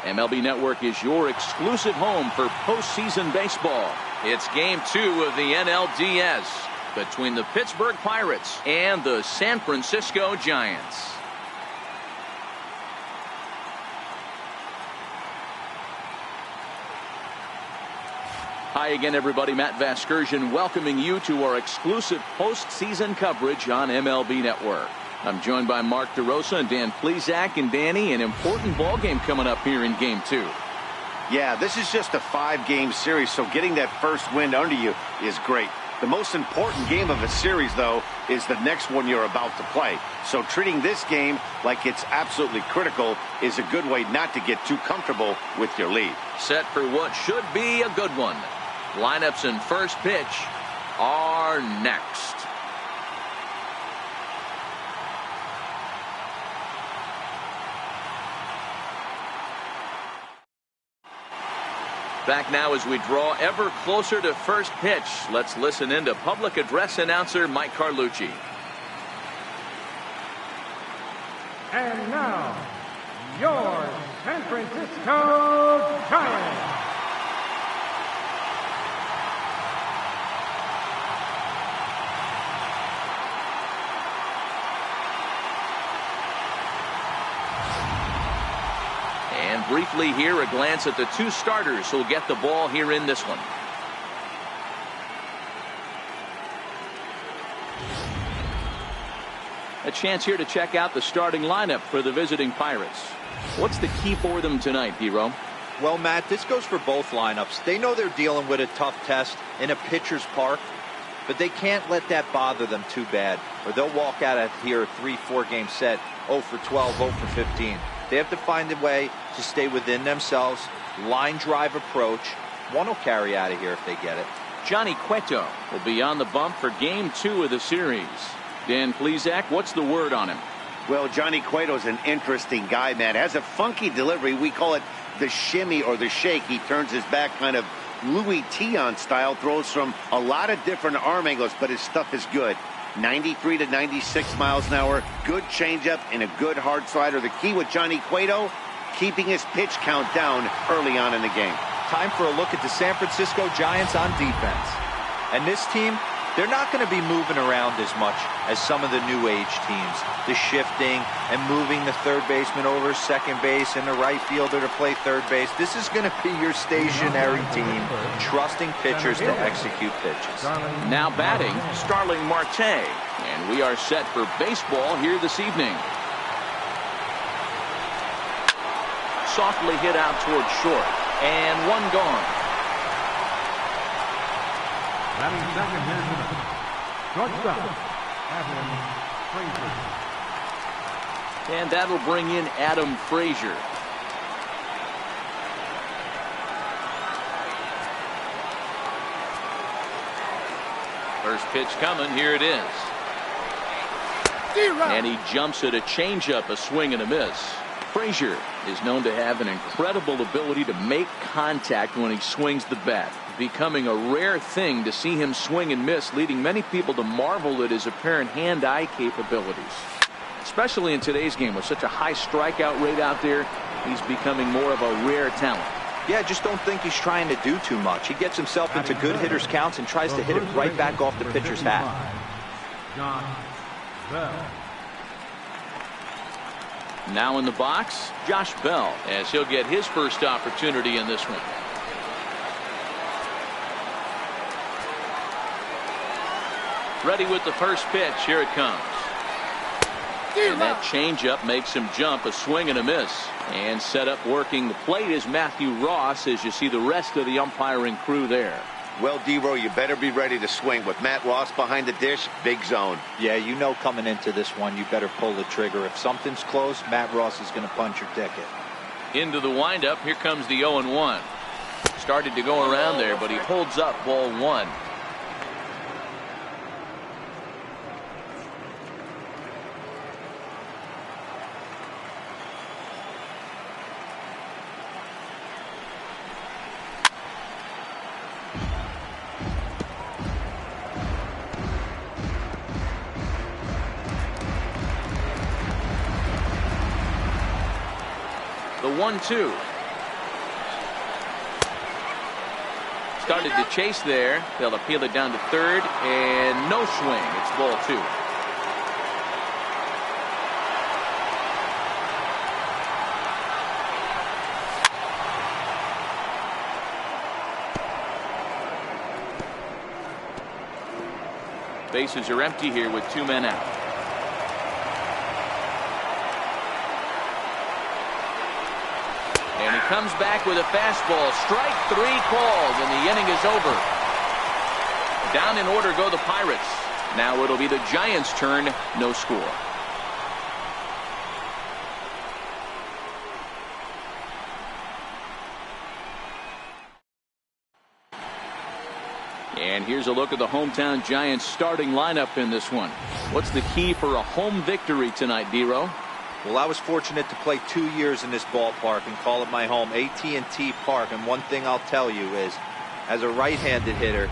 MLB Network is your exclusive home for postseason baseball. It's Game 2 of the NLDS between the Pittsburgh Pirates and the San Francisco Giants. Hi again, everybody. Matt Vasgersian welcoming you to our exclusive postseason coverage on MLB Network. I'm joined by Mark DeRosa and Dan Plesac. And Danny, an important ball game coming up here in Game 2. Yeah, this is just a 5-game series, so getting that first win under you is great. The most important game of a series, though, is the next one you're about to play. So treating this game like it's absolutely critical is a good way not to get too comfortable with your lead. Set for what should be a good one. Lineups and first pitch are next. Back now as we draw ever closer to first pitch. Let's listen in to public address announcer Mike Carlucci. And now, your San Francisco Giants. And briefly here, a glance at the two starters who'll get the ball here in this one. A chance here to check out the starting lineup for the visiting Pirates. What's the key for them tonight, Hero? Well, Matt, this goes for both lineups. They know they're dealing with a tough test in a pitcher's park, but they can't let that bother them too bad, or they'll walk out of here a 3-4 game set 0 for 12, 0 for 15. They have to find a way to stay within themselves. Line drive approach. One will carry out of here if they get it. Johnny Cueto will be on the bump for Game 2 of the series. Dan Plesac, what's the word on him? Well, Johnny Cueto's an interesting guy, man. Has a funky delivery. We call it the shimmy or the shake. He turns his back kind of Louis Tion style. Throws from a lot of different arm angles, but his stuff is good. 93 to 96 miles an hour. Good changeup and a good hard slider. The key with Johnny Cueto, keeping his pitch count down early on in the game. Time for a look at the San Francisco Giants on defense. And this team, they're not going to be moving around as much as some of the new age teams. The shifting and moving the third baseman over second base and the right fielder to play third base. This is going to be your stationary team, trusting pitchers to execute pitches. Now batting, Starling Marte. And we are set for baseball here this evening. Softly hit out towards short. And one gone. Batting second here tonight. Shortstop, Adam Frazier. And that'll bring in Adam Frazier. First pitch coming. Here it is. And he jumps at a changeup, a swing and a miss. Frazier is known to have an incredible ability to make contact when he swings the bat, becoming a rare thing to see him swing and miss, leading many people to marvel at his apparent hand-eye capabilities. Especially in today's game with such a high strikeout rate out there, he's becoming more of a rare talent. Yeah, I just don't think he's trying to do too much. He gets himself into good hitters' counts and tries to hit it right back off the pitcher's hat. John Bell. Now in the box, Josh Bell, as he'll get his first opportunity in this one. Ready with the first pitch. Here it comes. And that changeup makes him jump, a swing and a miss. And set up working the plate is Matthew Ross, as you see the rest of the umpiring crew there. Well, D-Row, you better be ready to swing. With Matt Ross behind the dish, big zone. Yeah, you know coming into this one, you better pull the trigger. If something's close, Matt Ross is going to punch your ticket. Into the windup. Here comes the 0-1. Started to go around there, but he holds up ball one. The 1-2. Started to chase there. They'll appeal it down to third, and no swing. It's ball 2. Bases are empty here with 2 men out. And he comes back with a fastball. Strike 3 called, and the inning is over. Down in order go the Pirates. Now it'll be the Giants' turn. No score. And here's a look at the hometown Giants starting lineup in this one. What's the key for a home victory tonight, D-Row? Well, I was fortunate to play 2 years in this ballpark and call it my home, AT&T Park. And one thing I'll tell you is, as a right-handed hitter,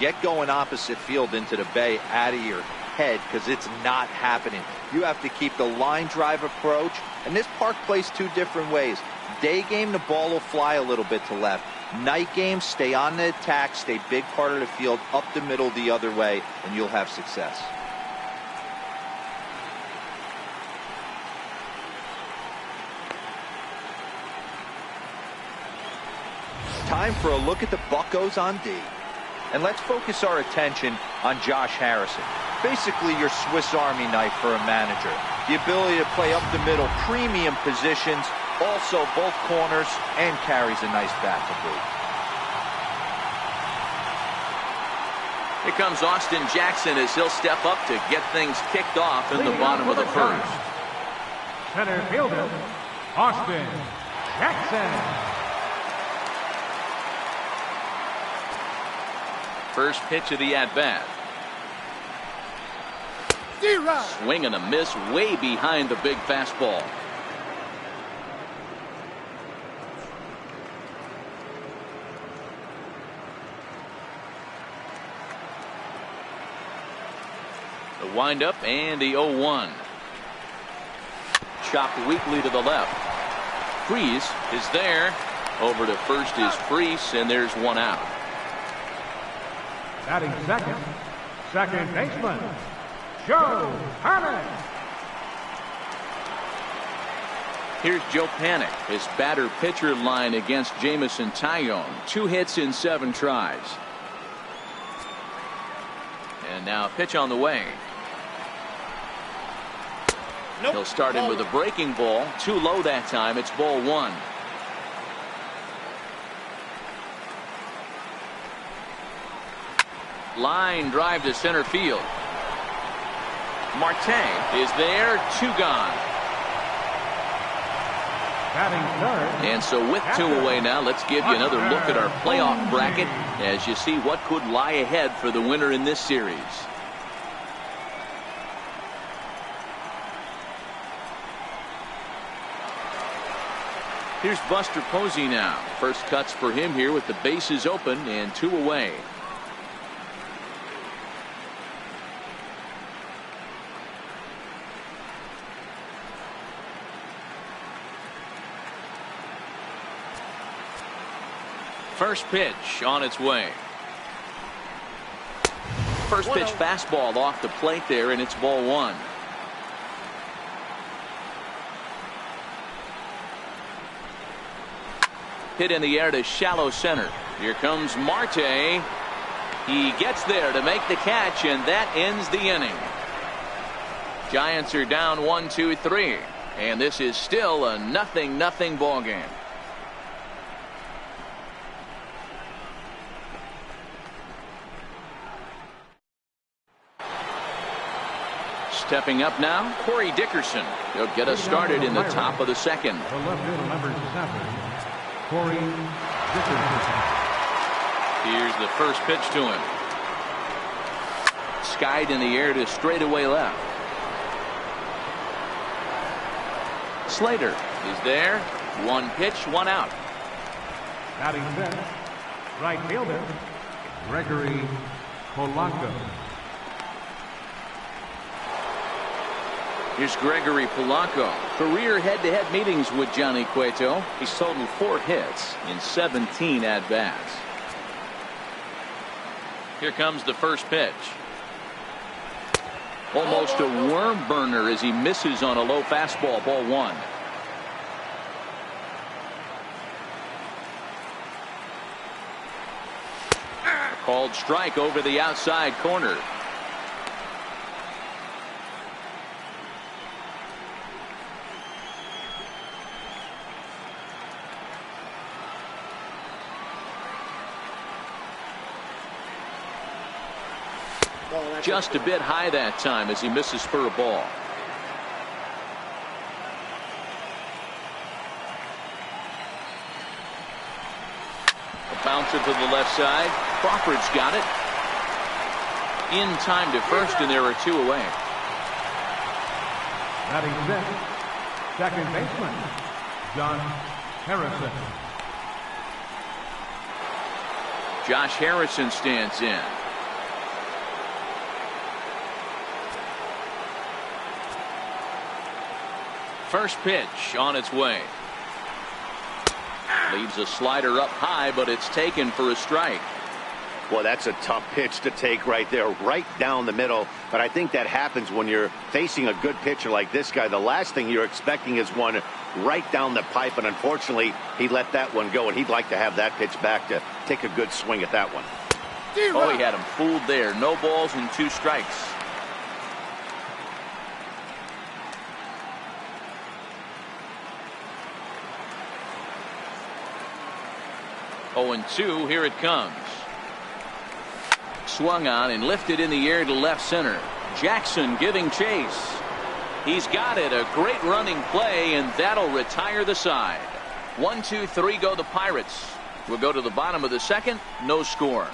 get going opposite field into the bay out of your head, because it's not happening. You have to keep the line drive approach. And this park plays 2 different ways. Day game, the ball will fly a little bit to left. Night game, stay on the attack, stay big part of the field, up the middle the other way, and you'll have success. Time for a look at the Buccos on D. And let's focus our attention on Josh Harrison. Basically your Swiss Army knife for a manager. The ability to play up the middle, premium positions, also both corners, and carries a nice bat to boot. Here comes Austin Jackson as he'll step up to get things kicked off in the bottom of the first. Center fielder, Austin Jackson. First pitch of the at-bat. Swing and a miss way behind the big fastball. The windup and the 0-1. Chopped weakly to the left. Freeze is there. Over to first is Freese, and there's 1 out. Batting second baseman, Joe Panik. Here's Joe Panik, his batter-pitcher line against Jamison Tyone. 2 hits in 7 tries. And now pitch on the way. Nope. He'll start in with a breaking ball. Too low that time. It's ball 1. Line drive to center field. Marte is there. 2 gone. Batting third. And so with 2 away now, let's give you another look at our playoff bracket as you see what could lie ahead for the winner in this series. Here's Buster Posey now. First cuts for him here with the bases open and 2 away. First pitch on its way. First pitch fastball off the plate there, and it's ball 1. Hit in the air to shallow center. Here comes Marte. He gets there to make the catch, and that ends the inning. Giants are down 1-2-3, and this is still a 0-0 ball game. Stepping up now, Corey Dickerson. He'll get us started in the top of the second. The left fielder, number 7, Corey Dickerson. Here's the first pitch to him. Skied in the air to straightaway left. Slater is there. 1 pitch, 1 out. Batting fifth, right fielder, Gregory Polanco. Here's Gregory Polanco. Career head-to-head meetings with Johnny Cueto. He's totaled 4 hits in 17 at-bats. Here comes the first pitch. Almost a worm burner as he misses on a low fastball. Ball one. A called strike over the outside corner. Just a bit high that time as he misses for a ball. A bouncer to the left side. Crawford's got it. In time to first, and there are two away. Batting fifth, second baseman, John Harrison. Josh Harrison stands in. First pitch on its way. Leaves a slider up high, but it's taken for a strike. Well, that's a tough pitch to take right there, right down the middle. But I think that happens when you're facing a good pitcher like this guy. The last thing you're expecting is one right down the pipe, and unfortunately, he let that one go, and he'd like to have that pitch back to take a good swing at that one. Oh, he had him fooled there. No balls and two strikes. 0-2, here it comes. Swung on and lifted in the air to left center. Jackson giving chase. He's got it. A great running play, and that'll retire the side. 1, 2, 3 go the Pirates. We'll go to the bottom of the second. No score.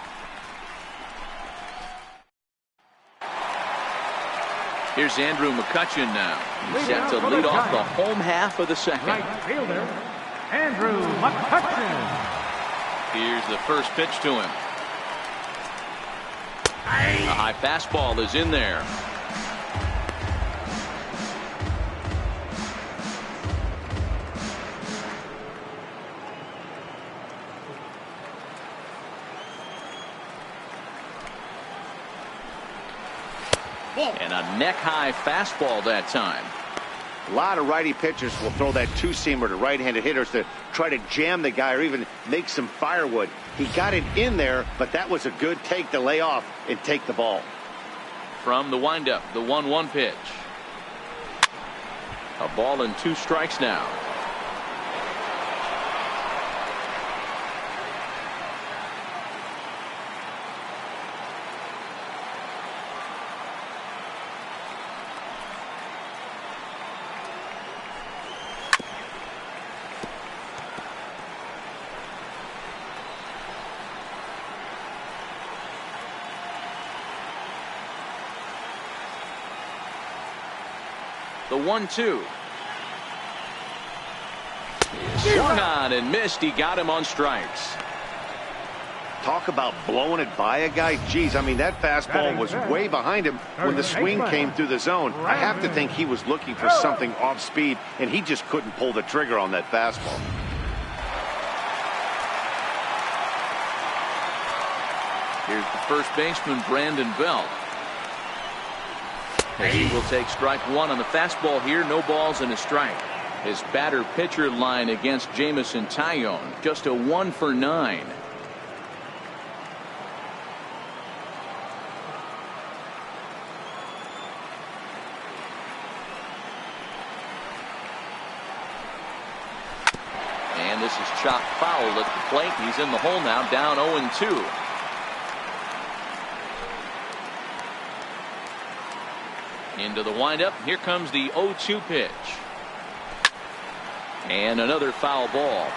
Here's Andrew McCutchen now. He's set to lead off the home half of the second. Right fielder, Andrew McCutchen. Here's the first pitch to him. A high fastball is in there. And a neck-high fastball that time. A lot of righty pitchers will throw that two-seamer to right-handed hitters to try to jam the guy or even make some firewood. He got it in there, but that was a good take to lay off and take the ball. From the windup, the 1-1 pitch. A ball and two strikes now. The 1-2. Swung on and missed. He got him on strikes. Talk about blowing it by a guy. Geez, I mean, that fastball was way behind him when the swing came through the zone. I have to think he was looking for something off speed, and he just couldn't pull the trigger on that fastball. Here's the first baseman, Brandon Belt. He will take strike one on the fastball here. No balls and a strike. His batter pitcher line against Jamison Tyone, just a 1 for 9. And this is chopped foul at the plate. He's in the hole now, down 0-2. Into the windup. Here comes the 0-2 pitch. And another foul ball.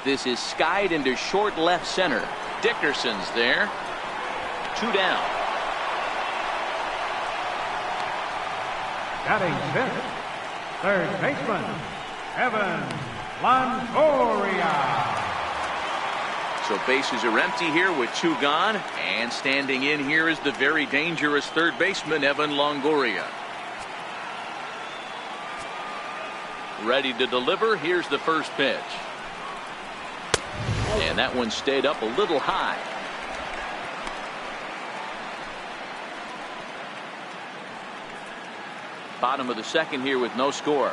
This is skied into short left center. Dickerson's there. 2 down. Batting fifth, third baseman, Evan Longoria. So bases are empty here with 2 gone. And standing in here is the very dangerous third baseman, Evan Longoria. Ready to deliver. Here's the first pitch. And that one stayed up a little high. Bottom of the second here with no score.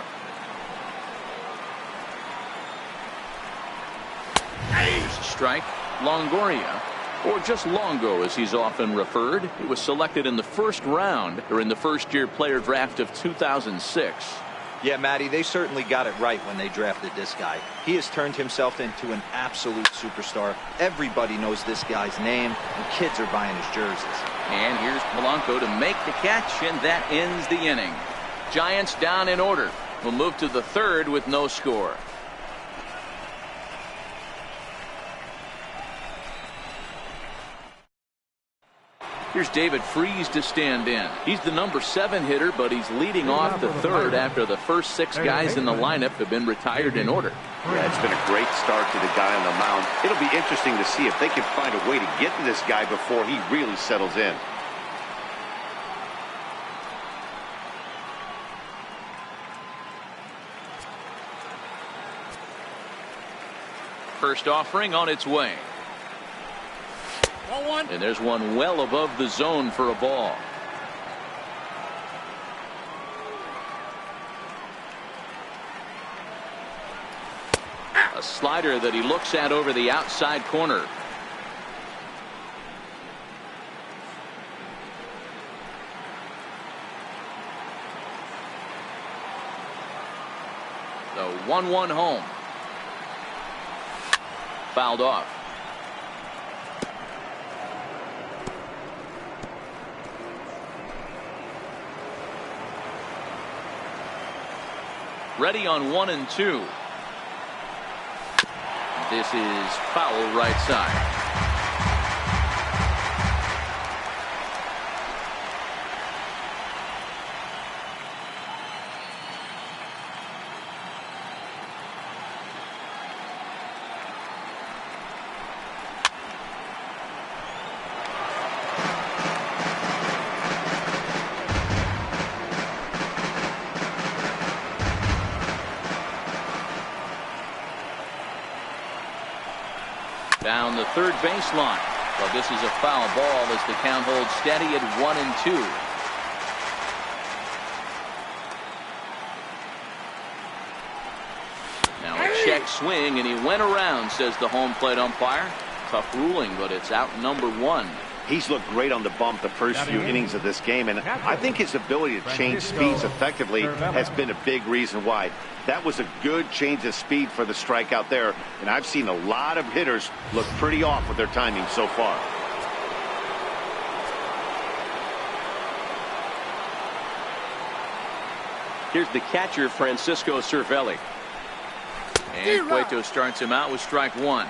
Here's a strike. Longoria, or just Longo as he's often referred. He was selected in the first round during the first-year player draft of 2006. Yeah, Matty, they certainly got it right when they drafted this guy. He has turned himself into an absolute superstar. Everybody knows this guy's name, and kids are buying his jerseys. And here's Polanco to make the catch, and that ends the inning. Giants down in order. We'll move to the third with no score. Here's David Freese to stand in. He's the number 7 hitter, but he's leading off the third after the first 6 guys in the lineup have been retired in order. Yeah, it's been a great start to the guy on the mound. It'll be interesting to see if they can find a way to get to this guy before he really settles in. First offering on its way. And there's one well above the zone for a ball. A slider that he looks at over the outside corner. The 1-1 home. Fouled off. Ready on 1 and 2. This is foul right side. Down the third baseline. Well, this is a foul ball as the count holds steady at 1 and 2. Now a check swing, and he went around, says the home plate umpire. Tough ruling, but it's out number 1. He's looked great on the bump the first few innings of this game, and I think his ability to change speeds effectively has been a big reason why. That was a good change of speed for the strikeout there, and I've seen a lot of hitters look pretty off with their timing so far. Here's the catcher, Francisco Cervelli. And Cueto starts him out with strike 1.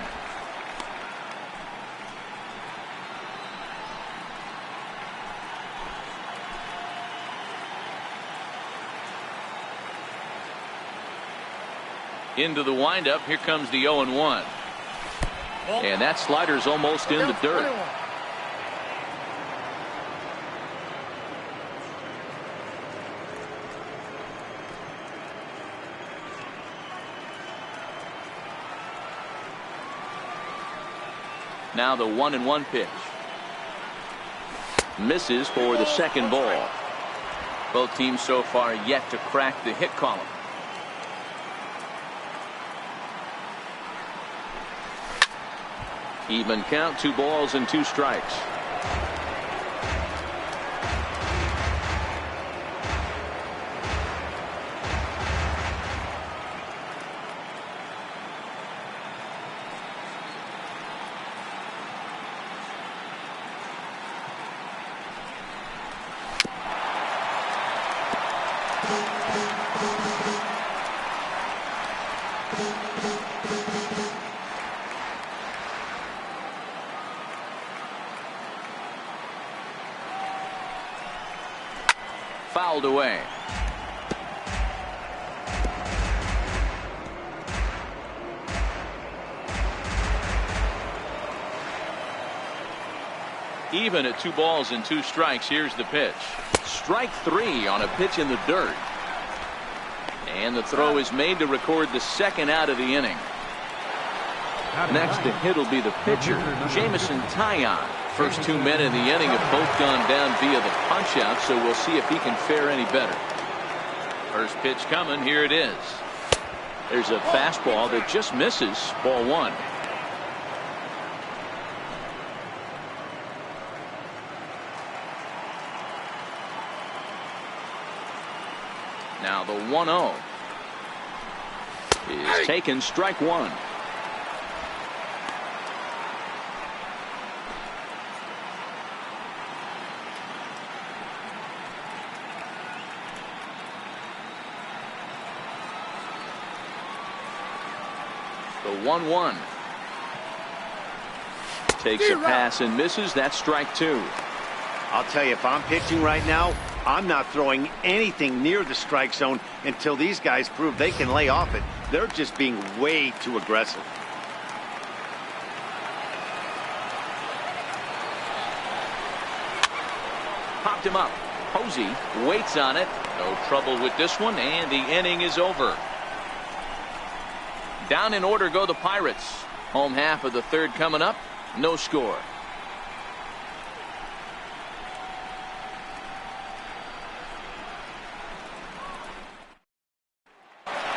Into the windup. Here comes the 0-1. And that slider's almost in the dirt. Now the 1-1 pitch. Misses for the second ball. Both teams so far yet to crack the hit column. Even count, 2 balls and 2 strikes. Fouled away. Even at 2 balls and 2 strikes. Here's the pitch. Strike 3 on a pitch in the dirt. And the throw is made to record the 2nd out of the inning. Next to hit will be the pitcher, Jamison Taillon. First 2 men in the inning have both gone down via the punch-out, so we'll see if he can fare any better. First pitch coming. Here it is. There's a fastball that just misses. Ball 1. Now the 1-0 is taken. Strike 1. The 1-1 takes a pass and misses. That's strike 2. I'll tell you, if I'm pitching right now, I'm not throwing anything near the strike zone until these guys prove they can lay off it. They're just being way too aggressive. Popped him up. Posey waits on it. No trouble with this one, and the inning is over. Down in order go the Pirates. Home half of the 3rd coming up. No score.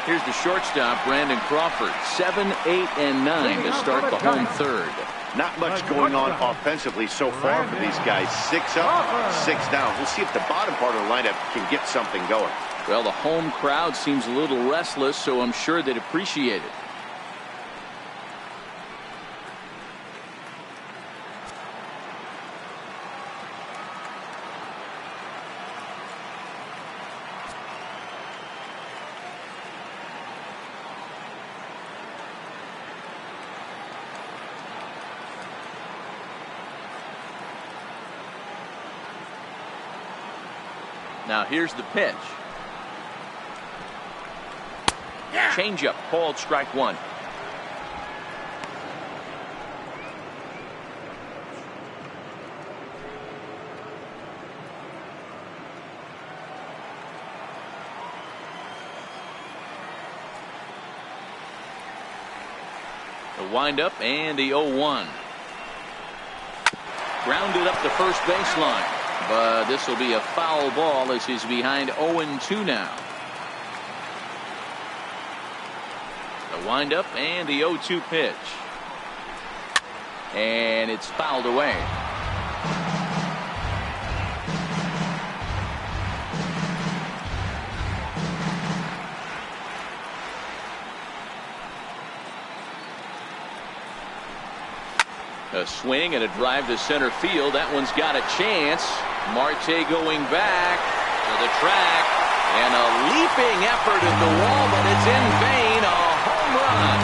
Here's the shortstop, Brandon Crawford. 7, 8, and 9 to start the home 3rd. Not much going on offensively so far for these guys. 6 up, 6 down. We'll see if the bottom part of the lineup can get something going. Well, the home crowd seems a little restless, so I'm sure they'd appreciate it. Now here's the pitch. Changeup called strike 1. The windup and the 0-1. Grounded up the first baseline. But this will be a foul ball as he's behind 0-2 now. The windup and the 0-2 pitch. And it's fouled away. A swing and a drive to center field. That one's got a chance. Marte going back to the track, and a leaping effort at the wall, but it's in vain. A home run.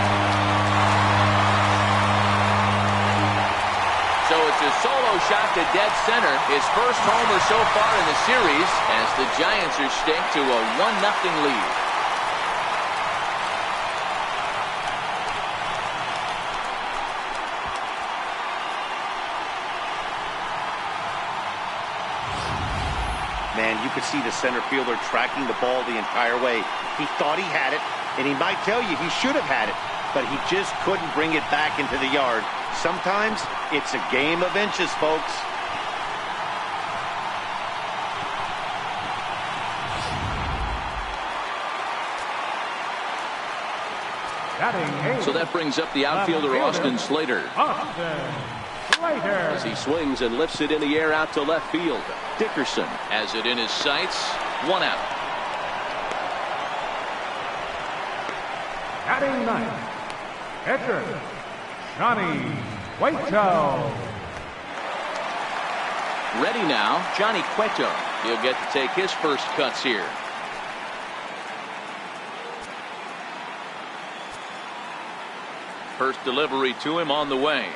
So it's a solo shot to dead center. His first homer so far in the series as the Giants are staked to a 1-0 lead. Man, you could see the center fielder tracking the ball the entire way. He thought he had it, and he might tell you he should have had it, but he just couldn't bring it back into the yard. Sometimes it's a game of inches, folks. So that brings up the outfielder, Austin Slater. As he swings and lifts it in the air out to left field. Dickerson has it in his sights. 1 out. Batting ninth, pitcher, Johnny Cueto. Ready now, Johnny Cueto. He'll get to take his first cuts here. First delivery to him on the way.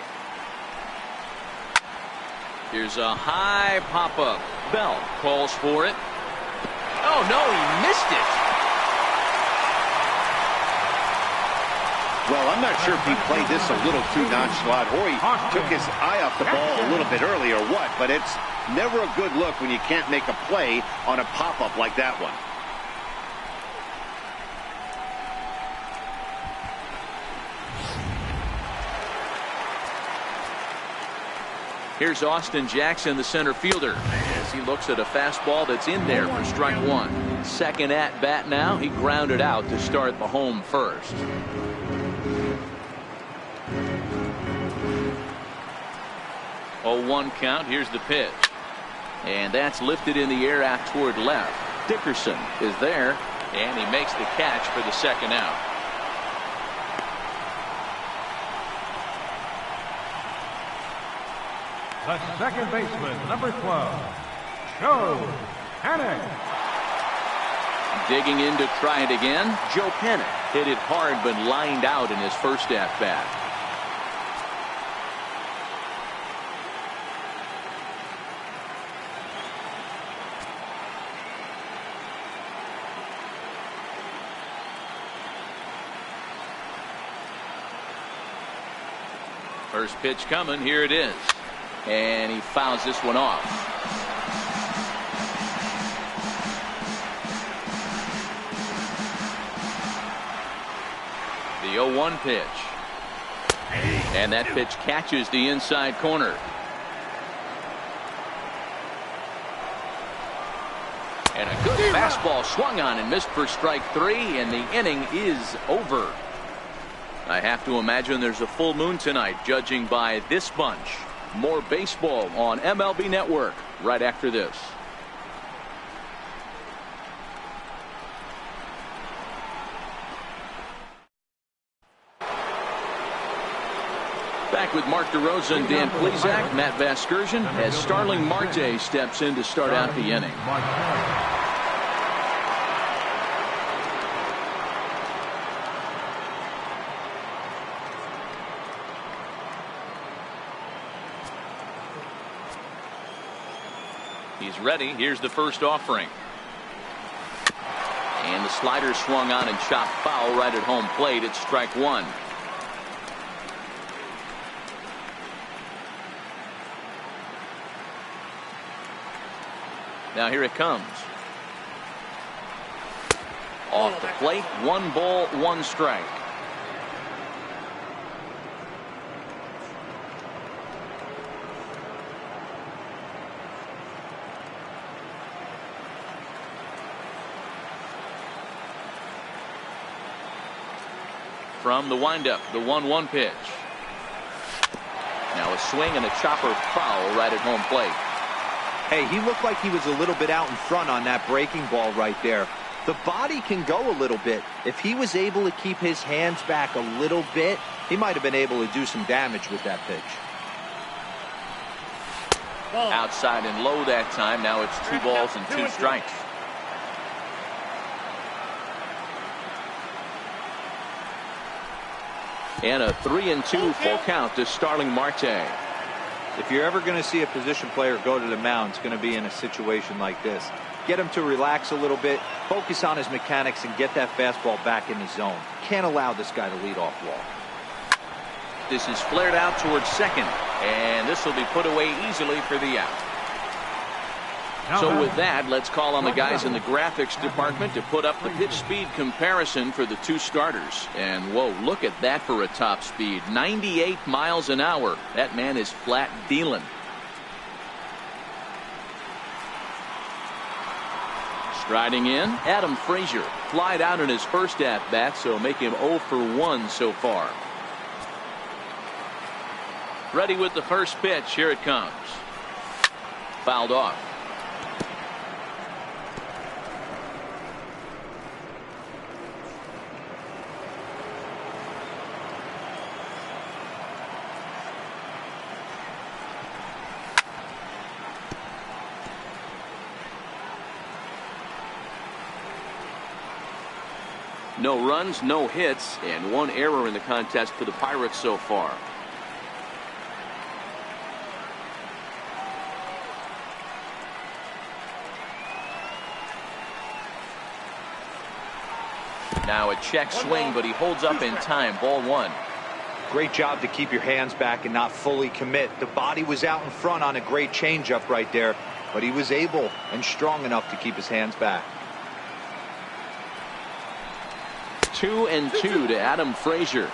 Here's a high pop-up. Bell calls for it. Oh, no, he missed it. Well, I'm not sure if he played this a little too nonchalant or he took his eye off the ball a little bit early or what, but it's never a good look when you can't make a play on a pop-up like that one. Here's Austin Jackson, the center fielder, as he looks at a fastball that's in there for strike one. Second at bat now. He grounded out to start the home first. Oh, 1 count. Here's the pitch. And that's lifted in the air out toward left. Dickerson is there, and he makes the catch for the second out. The second baseman, number 12, Joe Panic. Digging in to try it again, Joe Panic hit it hard but lined out in his first at bat. First pitch coming. Here it is. And he fouls this one off. The 0-1 pitch. And that pitch catches the inside corner. And a good fastball swung on and missed for strike three, and the inning is over. I have to imagine there's a full moon tonight, judging by this bunch. More baseball on MLB Network right after this. Back with Mark DeRosa and Dan Plesac, Matt Vasgersian, as Starling Marte steps in to start out the inning. He's ready. Here's the first offering. And the slider swung on and chopped foul right at home plate. It's strike one. Now here it comes. Off the plate. 1 ball, 1 strike. From the windup, the 1-1 pitch. Now a swing and a chopper foul right at home plate. Hey, he looked like he was a little bit out in front on that breaking ball right there. The body can go a little bit. If he was able to keep his hands back a little bit, he might have been able to do some damage with that pitch. Outside and low that time. Now it's 2 balls and 2 strikes. And a 3-2 full count to Starling Marte. If you're ever going to see a position player go to the mound, it's going to be in a situation like this. Get him to relax a little bit, focus on his mechanics, and get that fastball back in the zone. Can't allow this guy to lead off walk. This is flared out towards second, and this will be put away easily for the out. So with that, let's call on the guys in the graphics department to put up the pitch speed comparison for the 2 starters. And whoa, look at that for a top speed. 98 miles an hour. That man is flat dealing. Striding in, Adam Frazier. Flied out in his first at bat, so make him 0 for 1 so far. Ready with the first pitch. Here it comes. Fouled off. No runs, no hits, and 1 error in the contest for the Pirates so far. Now a check swing, but he holds up in time. Ball one. Great job to keep your hands back and not fully commit. The body was out in front on a great changeup right there, but he was able and strong enough to keep his hands back. 2-2 to Adam Frazier.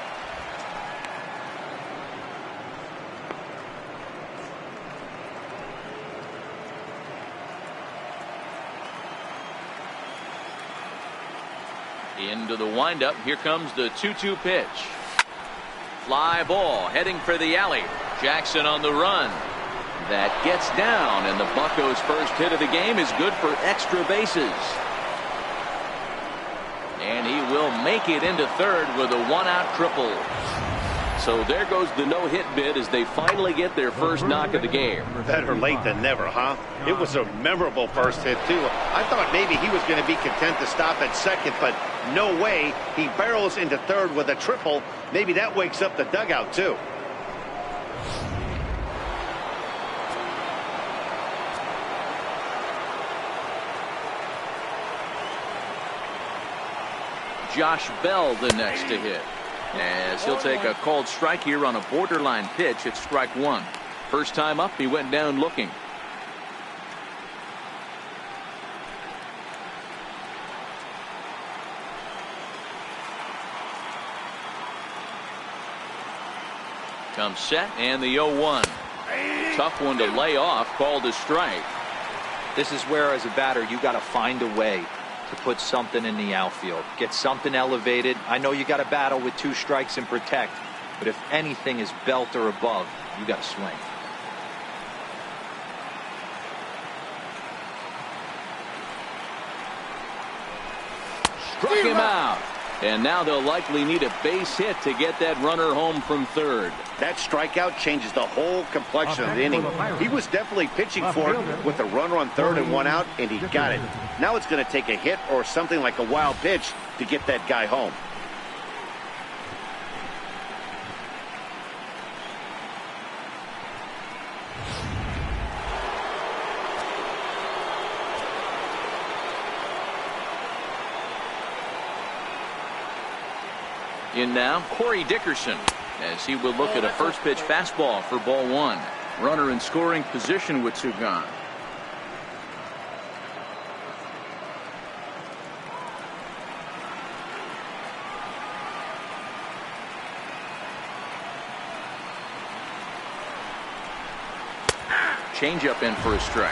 Into the windup. Here comes the 2-2 pitch. Fly ball heading for the alley. Jackson on the run. That gets down, and the Buccos' first hit of the game is good for extra bases. And he will make it into third with a one-out triple. So there goes the no-hit bid as they finally get their first knock of the game. Better late than never, huh? It was a memorable first hit, too. I thought maybe he was going to be content to stop at second, but no way. He barrels into third with a triple. Maybe that wakes up the dugout, too. Josh Bell the next to hit, as he'll take a called strike here on a borderline pitch. It's strike one. First time up, he went down looking. Comes set, and the 0-1. Tough one to lay off, called a strike. This is where, as a batter, you got to find a way to put something in the outfield, get something elevated. I know you got to battle with 2 strikes and protect, but if anything is belt or above, you got to swing. Struck him out. And now they'll likely need a base hit to get that runner home from third. That strikeout changes the whole complexion of the inning. He was definitely pitching for it with a runner on third and one out, and he got it. Now it's going to take a hit or something like a wild pitch to get that guy home. In now, Corey Dickerson, as he will look at a first pitch fastball for ball one. Runner in scoring position with 2 gone. Changeup in for a strike.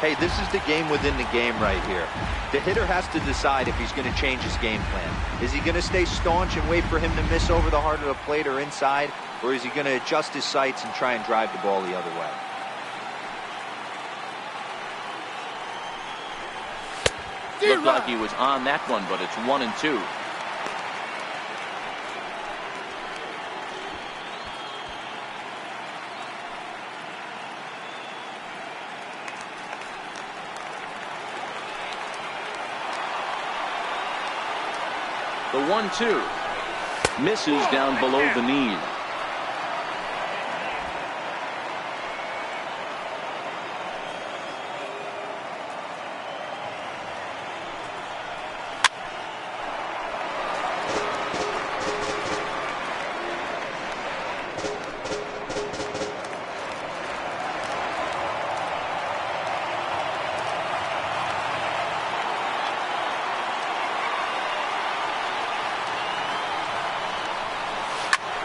Hey, this is the game within the game right here. The hitter has to decide if he's going to change his game plan. Is he going to stay staunch and wait for him to miss over the heart of the plate or inside? Or is he going to adjust his sights and try and drive the ball the other way? Looked like he was on that one, but it's 1-2. The 1-2 misses down below the knee.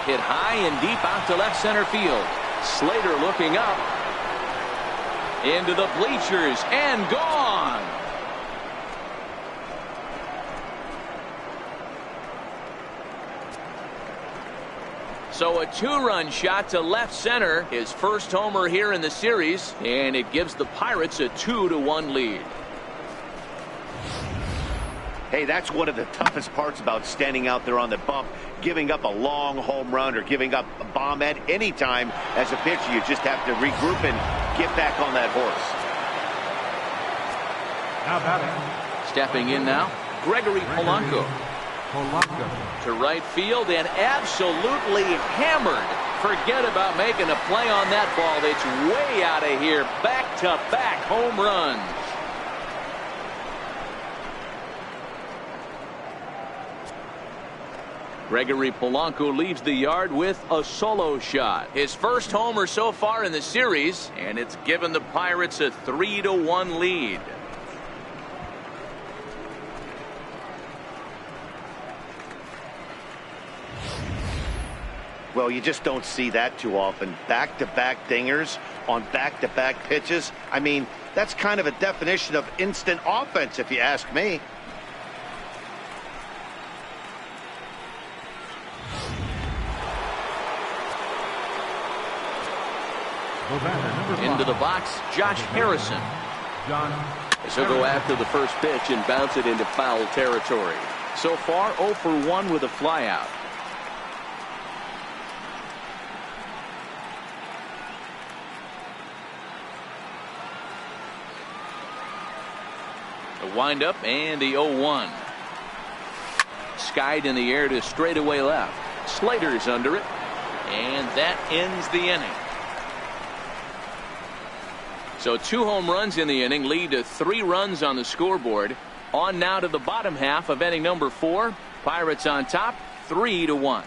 Hit high and deep out to left center field. Slater looking up. Into the bleachers and gone. So a 2-run shot to left center. His first homer here in the series. And it gives the Pirates a 2-1 lead. Hey, that's one of the toughest parts about standing out there on the bump. Giving up a long home run or giving up a bomb at any time as a pitcher. You just have to regroup and get back on that horse. Now batting. Stepping in now, Gregory Polanco. To right field and absolutely hammered. Forget about making a play on that ball. It's way out of here. Back-to-back home runs. Gregory Polanco leaves the yard with a solo shot. His first homer so far in the series, and it's given the Pirates a 3-1 lead. Well, you just don't see that too often. Back-to-back dingers on back-to-back pitches. I mean, that's kind of a definition of instant offense, if you ask me. Into the box, Josh Harrison. As he'll go after the first pitch and bounce it into foul territory. So far, 0 for 1 with a flyout. The windup and the 0-1. Skied in the air to straightaway left. Slater's under it, and that ends the inning. So 2 home runs in the inning lead to 3 runs on the scoreboard. On now to the bottom half of inning number 4. Pirates on top, 3-1.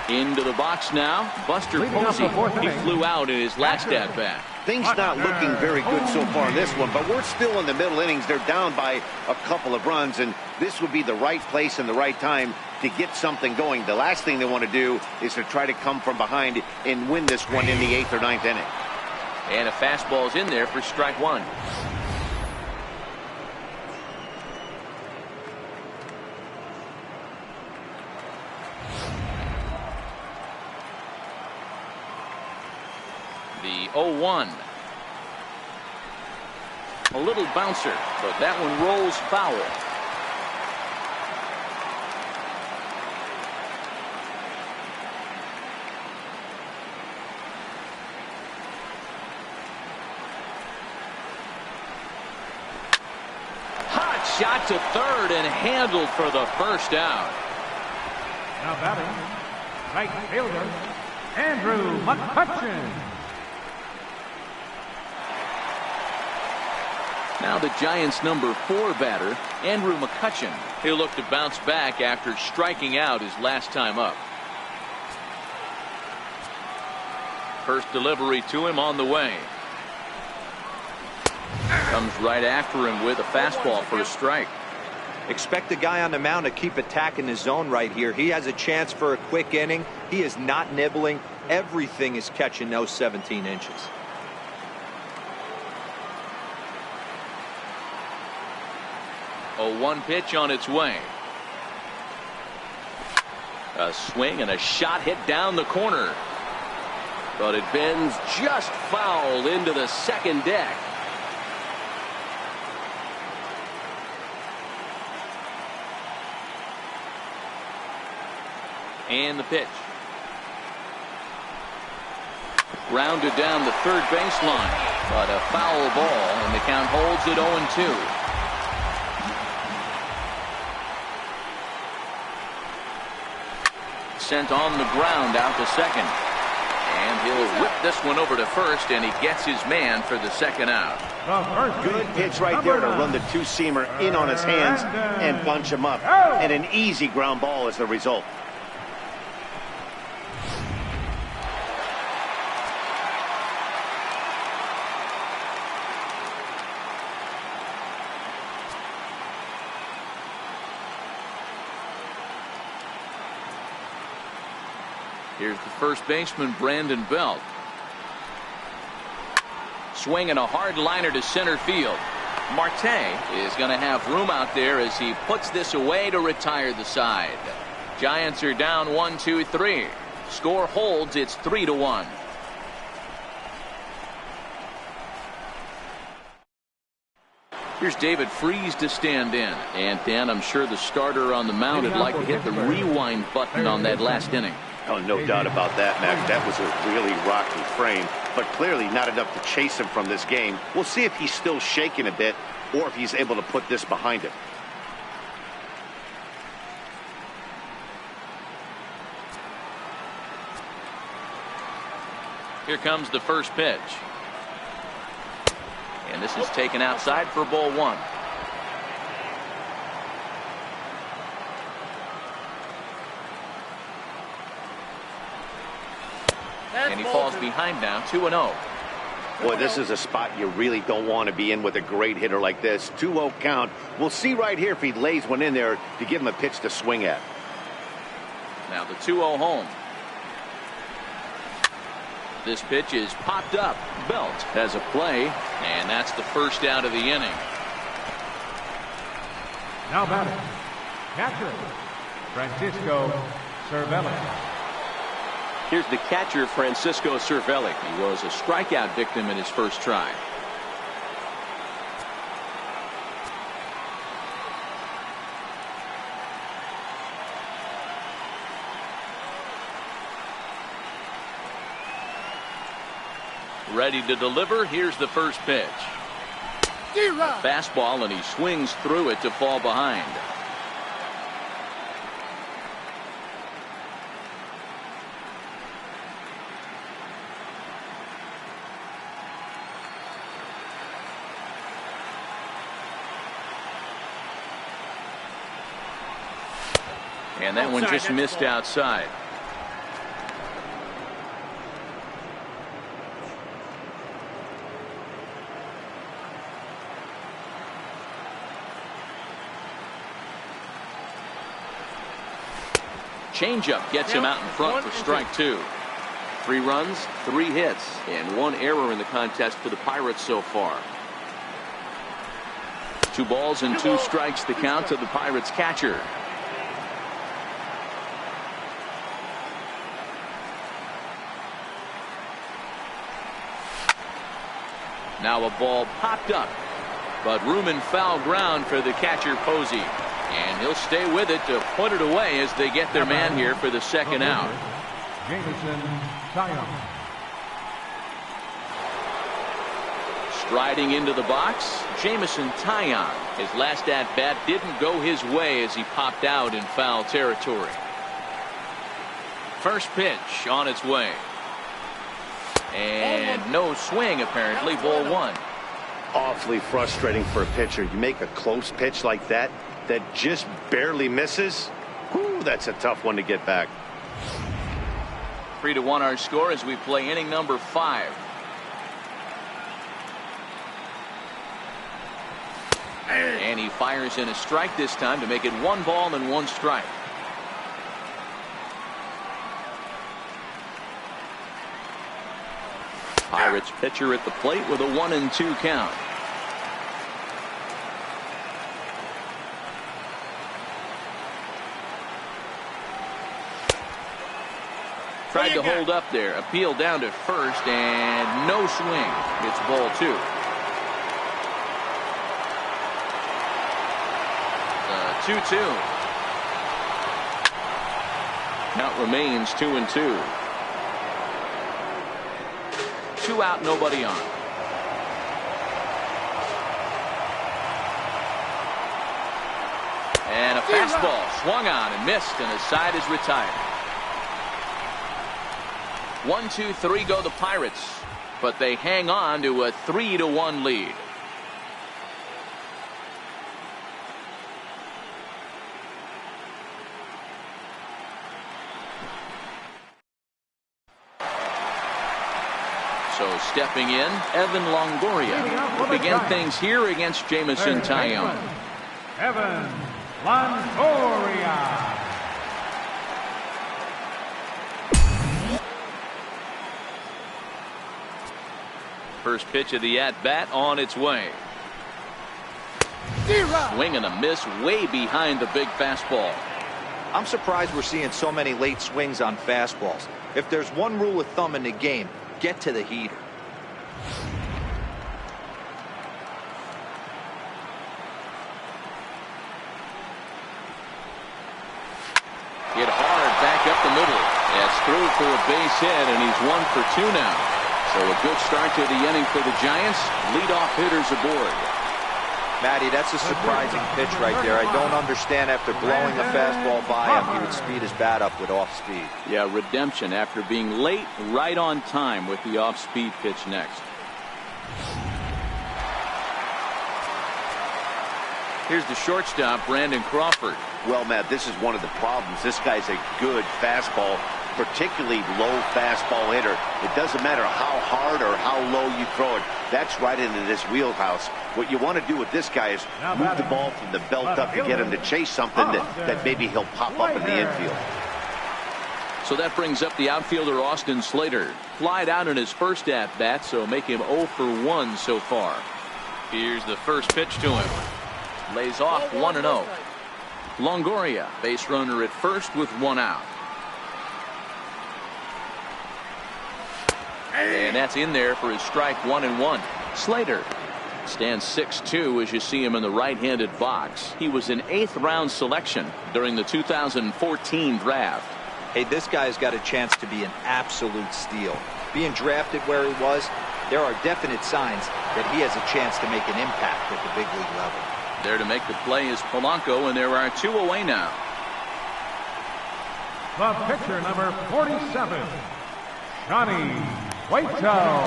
Into the box now, Buster Posey. He flew out in his last at bat. Things not looking very good so far in this one, but we're still in the middle innings. They're down by a couple of runs, and this would be the right place and the right time to get something going. The last thing they want to do is to try to come from behind and win this one in the 8th or 9th inning. And a fastball's in there for strike 1. The 0-1. A little bouncer, but that one rolls foul. Hot shot to third and handled for the first out. Now batting, right fielder, Andrew McCutchen. Now the Giants' number 4 batter, Andrew McCutchen. He'll look to bounce back after striking out his last time up. First delivery to him on the way. Comes right after him with a fastball for a strike. Expect the guy on the mound to keep attacking the zone right here. He has a chance for a quick inning. He is not nibbling. Everything is catching those 17 inches. A 1 pitch on its way. A swing and a shot hit down the corner. But it bends just foul into the second deck. And the pitch. Grounded down the third baseline. But a foul ball, and the count holds at 0-2. Sent on the ground out to second. And he'll whip this one over to first, and he gets his man for the second out. Good pitch right there to run the 2-seamer in on his hands and bunch him up. And an easy ground ball is the result. Here's the first baseman, Brandon Belt. Swinging a hard liner to center field. Marte is going to have room out there as he puts this away to retire the side. Giants are down 1-2-3. Score holds. It's 3-1. Here's David Freese to stand in. And Dan, I'm sure the starter on the mound would like to hit the rewind button on that last inning. Oh, no doubt about that, Max. That was a really rocky frame, but clearly not enough to chase him from this game. We'll see if he's still shaking a bit or if he's able to put this behind him. Here comes the first pitch. And this is taken outside for ball one. And he falls behind now, 2-0. Boy, this is a spot you really don't want to be in with a great hitter like this. 2-0 count. We'll see right here if he lays one in there to give him a pitch to swing at. Now the 2-0 home. This pitch is popped up. Belt has a play, and that's the first out of the inning. Now batting, catcher, Francisco Cervelli. Here's the catcher, Francisco Cervelli. He was a strikeout victim in his first try. Ready to deliver. Here's the first pitch. A fastball, and he swings through it to fall behind. And that one just missed outside. Changeup gets him out in front for strike two. 3 runs, 3 hits, and 1 error in the contest for the Pirates so far. 2 balls and 2 strikes the count to the Pirates catcher. Now a ball popped up, but room and foul ground for the catcher Posey. And he'll stay with it to put it away as they get their man here for the second out. Jameson Taillon. Striding into the box, Jameson Taillon. His last at-bat didn't go his way as he popped out in foul territory. First pitch on its way. And no swing, apparently. Ball 1. Awfully frustrating for a pitcher. You make a close pitch like that just barely misses. Whew, that's a tough one to get back. 3-1 our score as we play inning number 5. And he fires in a strike this time to make it 1 ball and 1 strike. Pirates pitcher at the plate with a 1-2 count. Tried to hold up there. Appeal down to first, and no swing. It's ball 2. 2-2. Count remains 2-2. 2 out, nobody on. And a fastball swung on and missed, and the side is retired. 1, 2, 3 go the Pirates, but they hang on to a 3-1 lead. So stepping in, Evan Longoria will begin things here against Jameson Taillon. Evan Longoria. First pitch of the at-bat on its way. Swing and a miss way behind the big fastball. I'm surprised we're seeing so many late swings on fastballs. If there's one rule of thumb in the game, get to the heater. Hit hard back up the middle. That's through for a base hit, and he's 1 for 2 now. So a good start to the inning for the Giants. Leadoff hitters aboard. Matty, that's a surprising pitch right there. I don't understand after blowing a fastball by him, he would speed his bat up with off speed. Yeah, redemption after being late, right on time with the off speed pitch next. Here's the shortstop, Brandon Crawford. Well, Matt, this is one of the problems. This guy's a good fastball, particularly low fastball hitter. It doesn't matter how hard or how low you throw it. That's right into this wheelhouse. What you want to do with this guy is move the ball from the belt up to get him to chase something that maybe he'll pop up in the infield. So that brings up the outfielder Austin Slater. Flied out in his first at-bat, so make him 0 for 1 so far. Here's the first pitch to him. Lays off 1-0. Longoria, base runner at first with 1 out. And that's in there for his strike 1-1. Slater stands 6'2" as you see him in the right-handed box. He was an 8th round selection during the 2014 draft. Hey, this guy's got a chance to be an absolute steal. Being drafted where he was, there are definite signs that he has a chance to make an impact at the big league level. There to make the play is Polanco, and there are 2 away now. The pitcher, number 47, Johnny Cueto.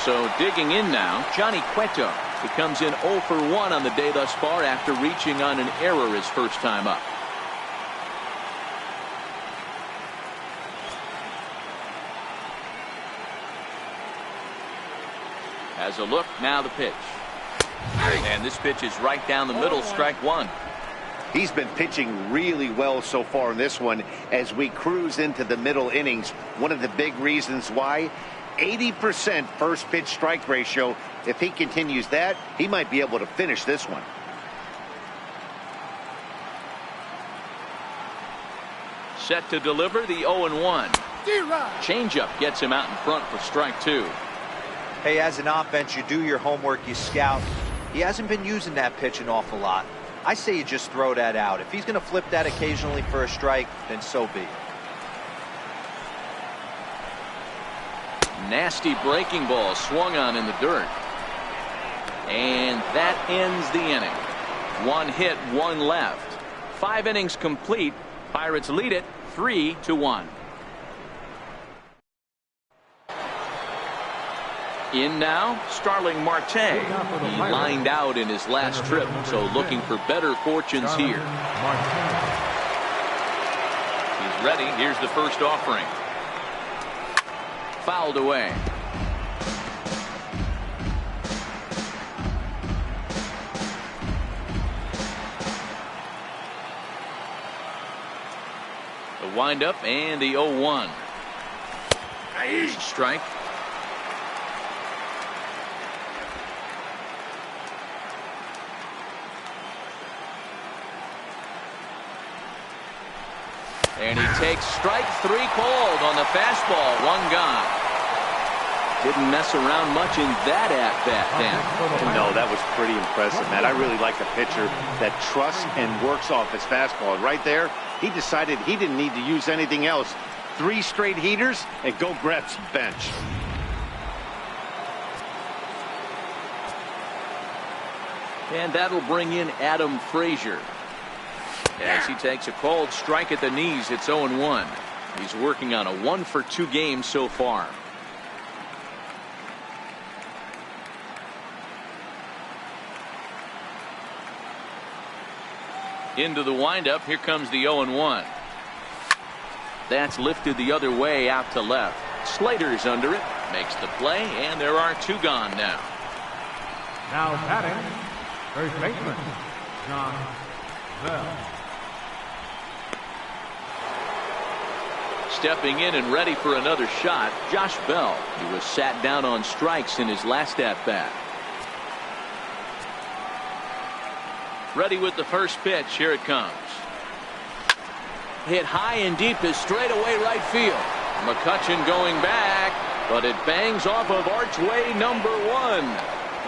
So digging in now, Johnny Cueto. He comes in 0 for 1 on the day thus far after reaching on an error his first time up. Has a look, now the pitch. And this pitch is right down the middle, strike 1. He's been pitching really well so far in this one as we cruise into the middle innings. One of the big reasons why, 80% first pitch strike ratio. If he continues that, he might be able to finish this one. Set to deliver the 0-1. Changeup gets him out in front for strike 2. Hey, as an offense, you do your homework, you scout. He hasn't been using that pitch an awful lot. I say you just throw that out. If he's going to flip that occasionally for a strike, then so be it. Nasty breaking ball swung on in the dirt. And that ends the inning. 1 hit, 1 left. 5 innings complete. Pirates lead it 3-1. In now, Starling Marte. He lined out in his last trip, so looking for better fortunes here. He's ready. Here's the first offering. Fouled away. The windup and the 0-1. Here's a strike. And he takes strike 3 called on the fastball. 1 gone. Didn't mess around much in that at-bat, Dan. No, that was pretty impressive, Matt. I really like a pitcher that trusts and works off his fastball. Right there, he decided he didn't need to use anything else. 3 straight heaters and go grab some bench. And that'll bring in Adam Frazier. As he takes a called strike at the knees, it's 0-1. He's working on a 1 for 2 game so far. Into the windup, here comes the 0-1. That's lifted the other way out to left. Slater's under it, makes the play, and there are 2 gone now. Now batting, first baseman, John Bell. Stepping in and ready for another shot, Josh Bell. He was sat down on strikes in his last at-bat. Ready with the first pitch. Here it comes. Hit high and deep is straightaway right field. McCutchen going back, but it bangs off of archway number 1.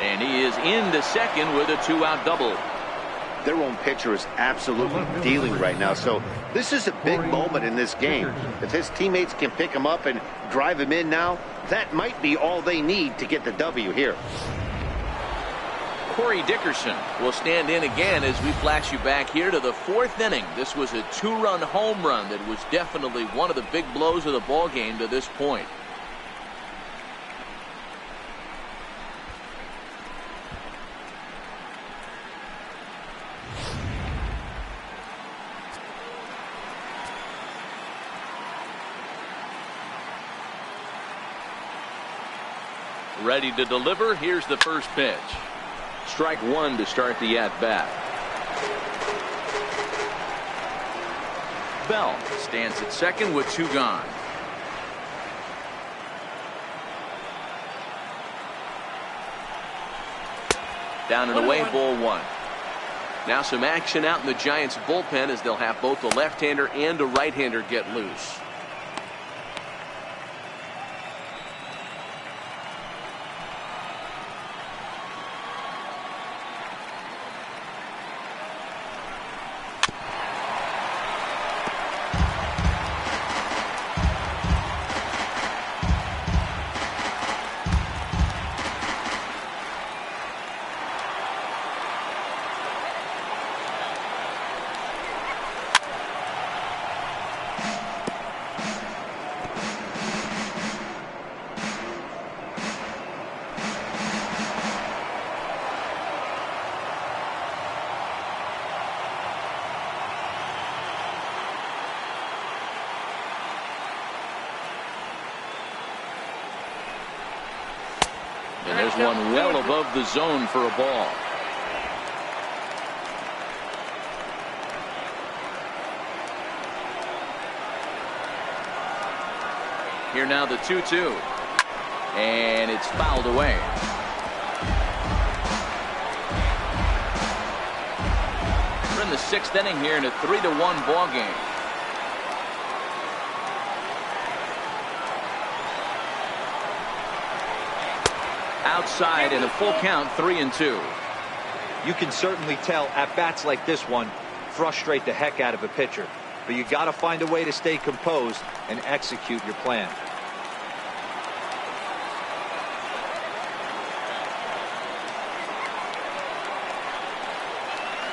And he is into second with a 2-out double. Their own pitcher is absolutely dealing right now, so this is a big moment in this game. If his teammates can pick him up and drive him in now, that might be all they need to get the W here. Corey Dickerson will stand in again as we flash you back here to the 4th inning. This was a 2-run home run that was definitely one of the big blows of the ball game to this point. Ready to deliver. Here's the first pitch. Strike one to start the at-bat. Bell stands at second with two gone. Down and away, ball one. Now some action out in the Giants bullpen as they'll have both a left-hander and a right-hander get loose. And there's one well above the zone for a ball. Here now the 2-2. And it's fouled away. We're in the sixth inning here in a 3-1 ball game. Outside in a full count, 3-2. You can certainly tell at bats like this one frustrate the heck out of a pitcher, but you got to find a way to stay composed and execute your plan.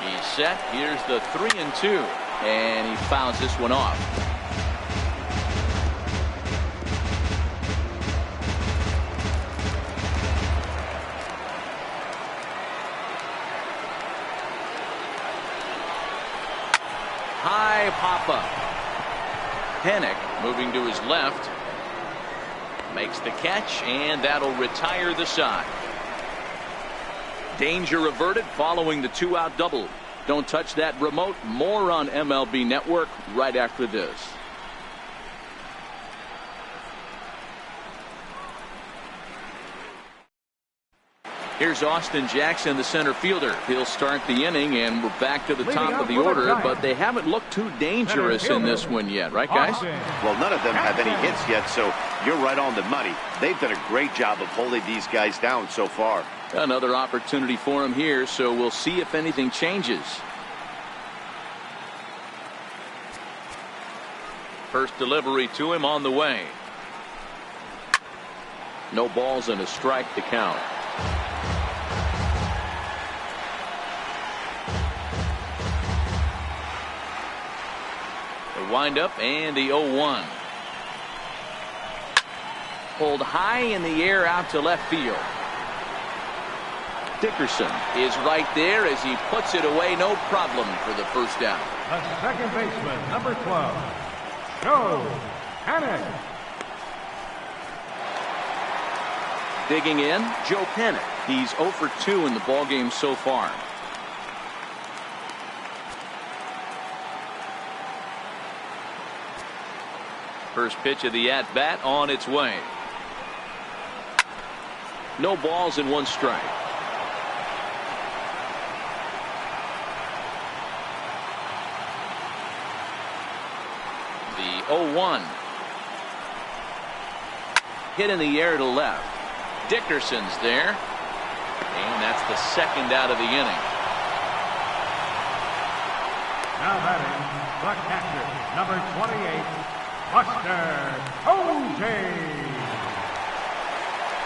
He's set. Here's the 3-2, and he fouls this one off. High pop-up. Panic moving to his left. Makes the catch, and that'll retire the side. Danger averted following the two-out double. Don't touch that remote. More on MLB Network right after this. Here's Austin Jackson, the center fielder. He'll start the inning, and we're back to the top of the order, but they haven't looked too dangerous in this one yet, right, guys? Well, none of them have any hits yet, so you're right on the money. They've done a great job of holding these guys down so far. Another opportunity for him here, so we'll see if anything changes. First delivery to him on the way. No balls and a strike to count. The windup and the 0-1. Pulled high in the air out to left field. Dickerson is right there as he puts it away, no problem for the first down. The second baseman, number 12, Joe Panic. Digging in, Joe Panic. He's 0 for 2 in the ballgame so far. First pitch of the at-bat on its way. No balls and one strike. The 0-1. Hit in the air to left. Dickerson's there. And that's the second out of the inning. Now batting, the catcher, number 28, Buster Posey.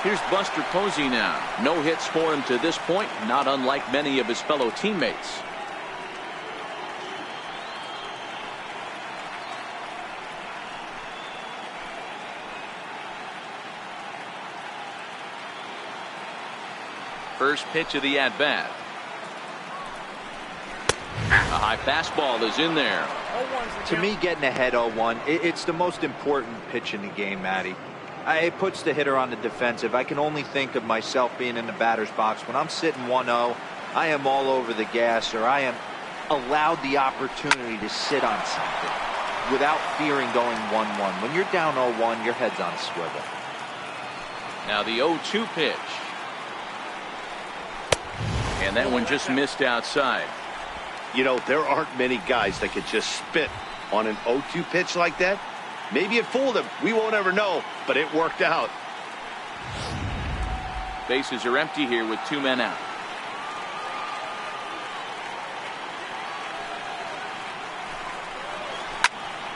Here's Buster Posey now. No hits for him to this point, not unlike many of his fellow teammates. First pitch of the at-bat. A high fastball is in there. To me, getting ahead 0-1, it's the most important pitch in the game, Matty. It puts the hitter on the defensive. I can only think of myself being in the batter's box. When I'm sitting 1-0, I am all over the gas, or I am allowed the opportunity to sit on something without fearing going 1-1. When you're down 0-1, your head's on a swivel. Now the 0-2 pitch. And that one just missed outside. You know, there aren't many guys that could just spit on an 0-2 pitch like that. Maybe it fooled him. We won't ever know, but it worked out. Bases are empty here with 2 men out.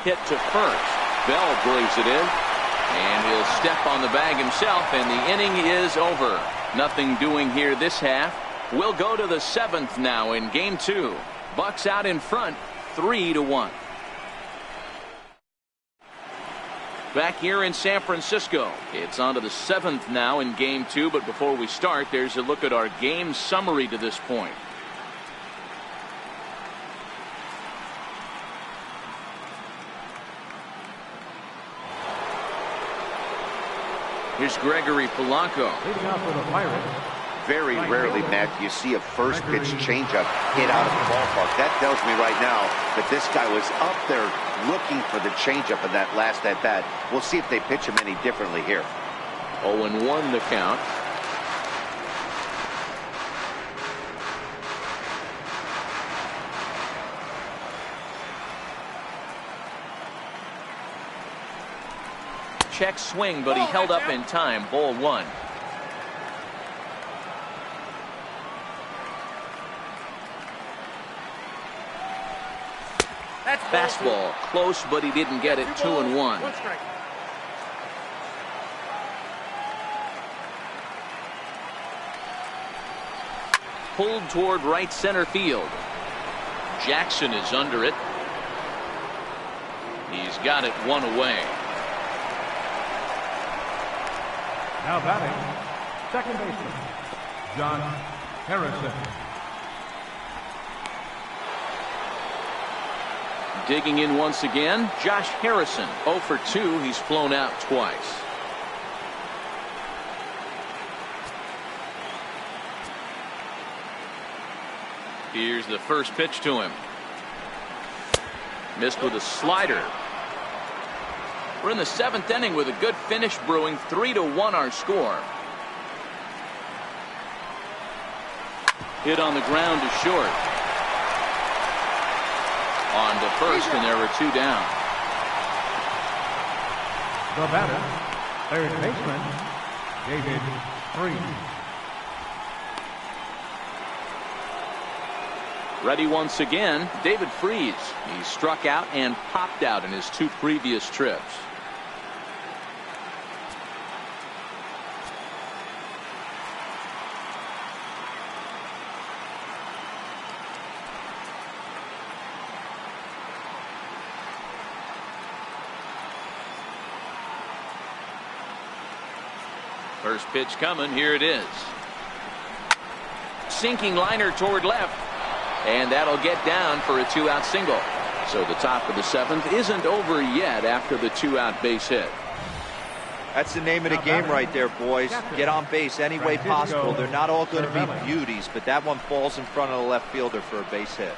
Hit to first. Bell braves it in. And he'll step on the bag himself, and the inning is over. Nothing doing here this half. We'll go to the 7th now in game 2. Bucks out in front, 3-1. Back here in San Francisco, it's on to the 7th now in game 2. But before we start, there's a look at our game summary to this point. Here's Gregory Polanco. Leading off for the Pirates. Very rarely, Matt, do you see a first pitch changeup hit out of the ballpark. That tells me right now that this guy was up there looking for the changeup in that last at bat. We'll see if they pitch him any differently here. 0-1 the count. Check swing, but he held up in time. Ball 1. Fastball close, but he didn't get it. 2-1. Pulled toward right center field. Jackson is under it. He's got it 1 away. Now batting, second baseman, John Harrison. Digging in once again, Josh Harrison. 0 for 2. He's flown out twice. Here's the first pitch to him. Missed with a slider. We're in the 7th inning with a good finish brewing. 3-1 our score. Hit on the ground to short. On to first, and there were 2 down. The batter, third baseman, David Freese. Ready once again, David Freese. He struck out and popped out in his 2 previous trips. First pitch coming. Here it is. Sinking liner toward left. And that'll get down for a 2-out single. So the top of the 7th isn't over yet after the 2-out base hit. That's the name of the game right there, boys. Get on base any way possible. They're not all going to be beauties, but that one falls in front of the left fielder for a base hit.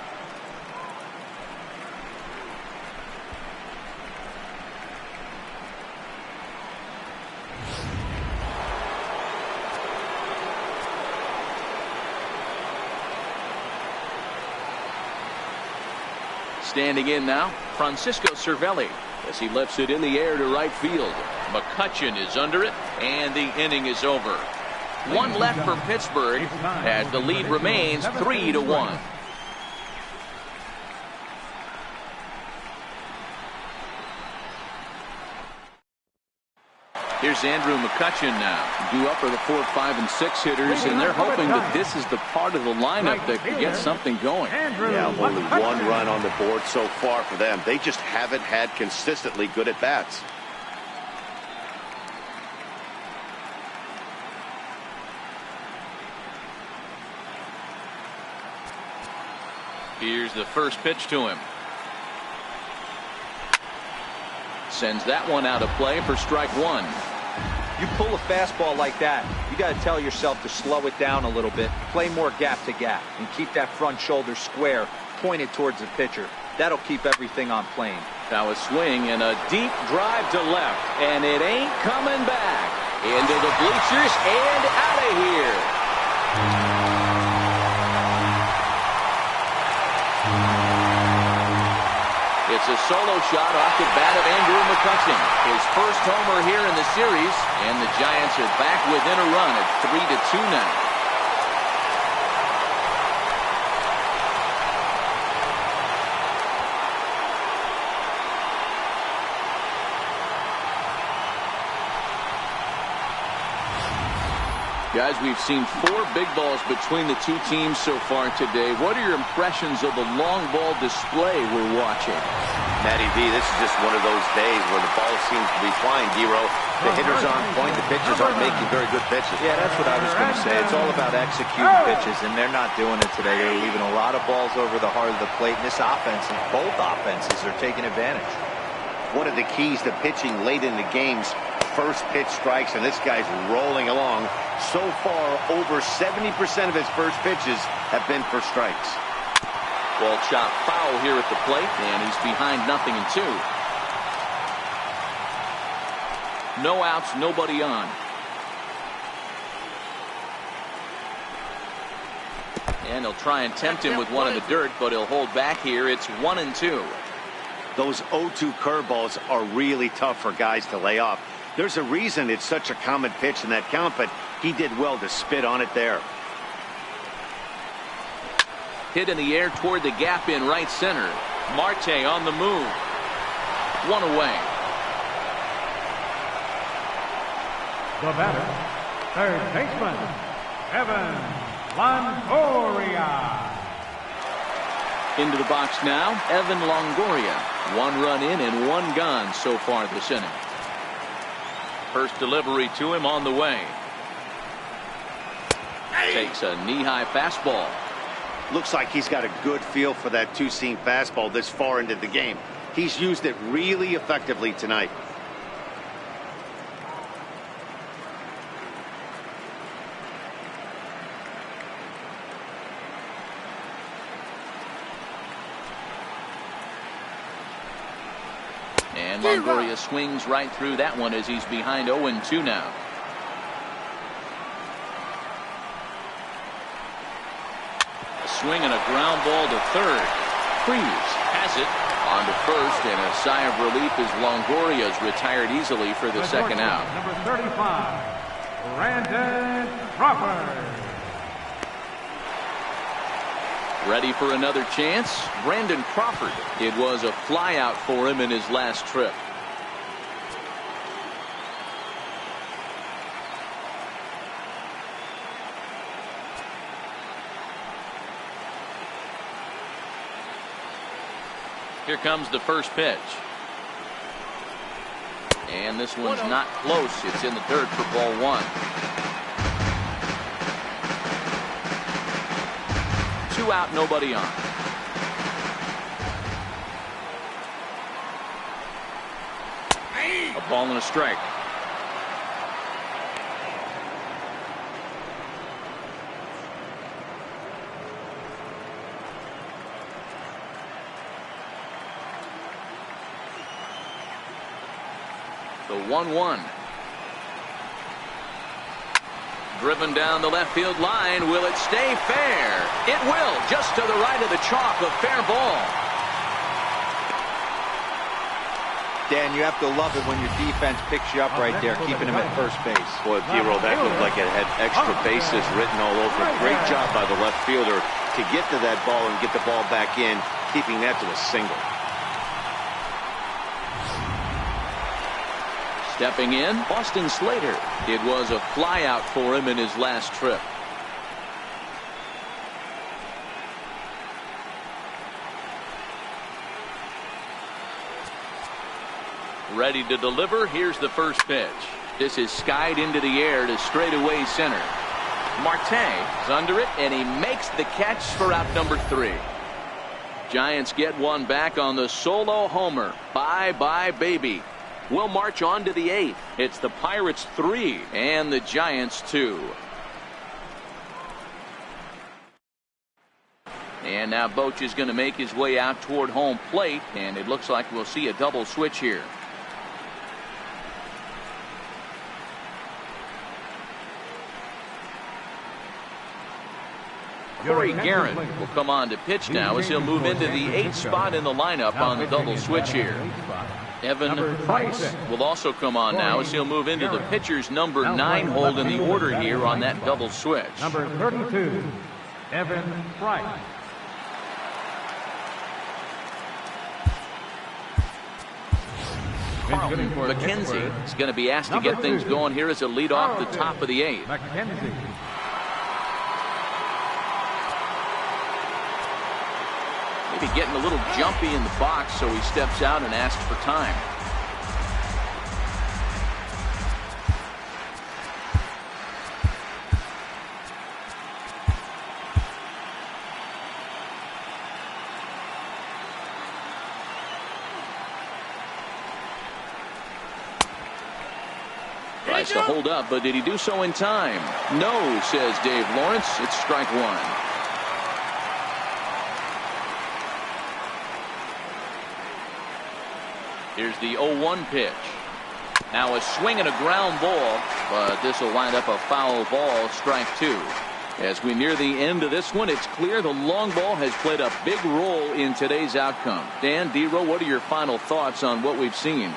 Standing in now, Francisco Cervelli, as he lifts it in the air to right field. McCutchen is under it, and the inning is over. 1 left for Pittsburgh as the lead remains 3-1. Here's Andrew McCutchen now. Due up for the 4, 5, and 6 hitters, and they're hoping that this is the part of the lineup that can get something going. Yeah, only 1 run on the board so far for them. They just haven't had consistently good at bats. Here's the first pitch to him. Sends that one out of play for strike 1. You pull a fastball like that, you got to tell yourself to slow it down a little bit, play more gap to gap, and keep that front shoulder square, pointed towards the pitcher. That'll keep everything on plane. Now a swing and a deep drive to left, and it ain't coming back. Into the bleachers and out of here. It's a solo shot off the bat of Andrew McCutcheon. His first homer here in the series, and the Giants are back within a run at 3-2 now. Guys, we've seen 4 big balls between the two teams so far today. What are your impressions of the long ball display we're watching? Matty V, this is just one of those days where the ball seems to be flying, Dero. The hitter's on point, the pitchers aren't making very good pitches. Yeah, that's what I was going to say. It's all about executing pitches, and they're not doing it today. They're leaving a lot of balls over the heart of the plate, and this offense, and both offenses are taking advantage. One of the keys to pitching late in the games, first pitch strikes, and this guy's rolling along. So far, over 70% of his first pitches have been for strikes. Ball shot foul here at the plate, and he's behind 0-2. No outs, nobody on. And he'll try and tempt him with one in the dirt, but he'll hold back here. It's 1-2. Those 0-2 curveballs are really tough for guys to lay off. There's a reason it's such a common pitch in that count, but he did well to spit on it there. Hit in the air toward the gap in right center. Marte on the move. One away. The batter, third baseman, Evan Longoria. Into the box now, Evan Longoria. 1 run in and 1 gone so far this inning. First delivery to him on the way. Takes a knee-high fastball. Looks like he's got a good feel for that two-seam fastball this far into the game. He's used it really effectively tonight. And Longoria swings right through that one as he's behind 0-2 now. A swing and a ground ball to third. Freeze has it on to first, and a sigh of relief as Longoria's retired easily for the second out. Number 35, Brandon Crawford. Ready for another chance? Brandon Crawford. It was a flyout for him in his last trip. Here comes the first pitch. And this one's not close. It's in the dirt for ball 1. 2 out, nobody on. A ball and a strike. The 1-1. Driven down the left field line. Will it stay fair? It will. Just to the right of the chalk. A fair ball. Dan, you have to love it when your defense picks you up right there, keeping him at first base. Boy, Dero, that looked like it had extra bases written all over it. Great job by the left fielder to get to that ball and get the ball back in, keeping that to a single. Stepping in, Austin Slater. It was a flyout for him in his last trip. Ready to deliver. Here's the first pitch. This is skied into the air to straightaway center. Marte is under it, and he makes the catch for out number 3. Giants get one back on the solo homer. Bye-bye, baby. We'll march on to the 8th. It's the Pirates 3 and the Giants 2. And now Boch is going to make his way out toward home plate, and it looks like we'll see a double switch here. Corey Guerin will come on to pitch now as he'll move into the 8th spot in the lineup on the double switch here. Evan Price will also come on now as he'll move into the pitcher's number 9 hold in the order here on that double switch. Number 32, Evan Price. Carlton McKenzie is going to be asked to get things going here as a lead off the top of the 8th. McKenzie. Maybe getting a little jumpy in the box, so he steps out and asks for time. Tries to hold up, but did he do so in time? No, says Dave Lawrence. It's strike 1. Here's the 0-1 pitch. Now a swing and a ground ball, but this will wind up a foul ball, strike 2. As we near the end of this one, it's clear the long ball has played a big role in today's outcome. Dan, D-Row, what are your final thoughts on what we've seen?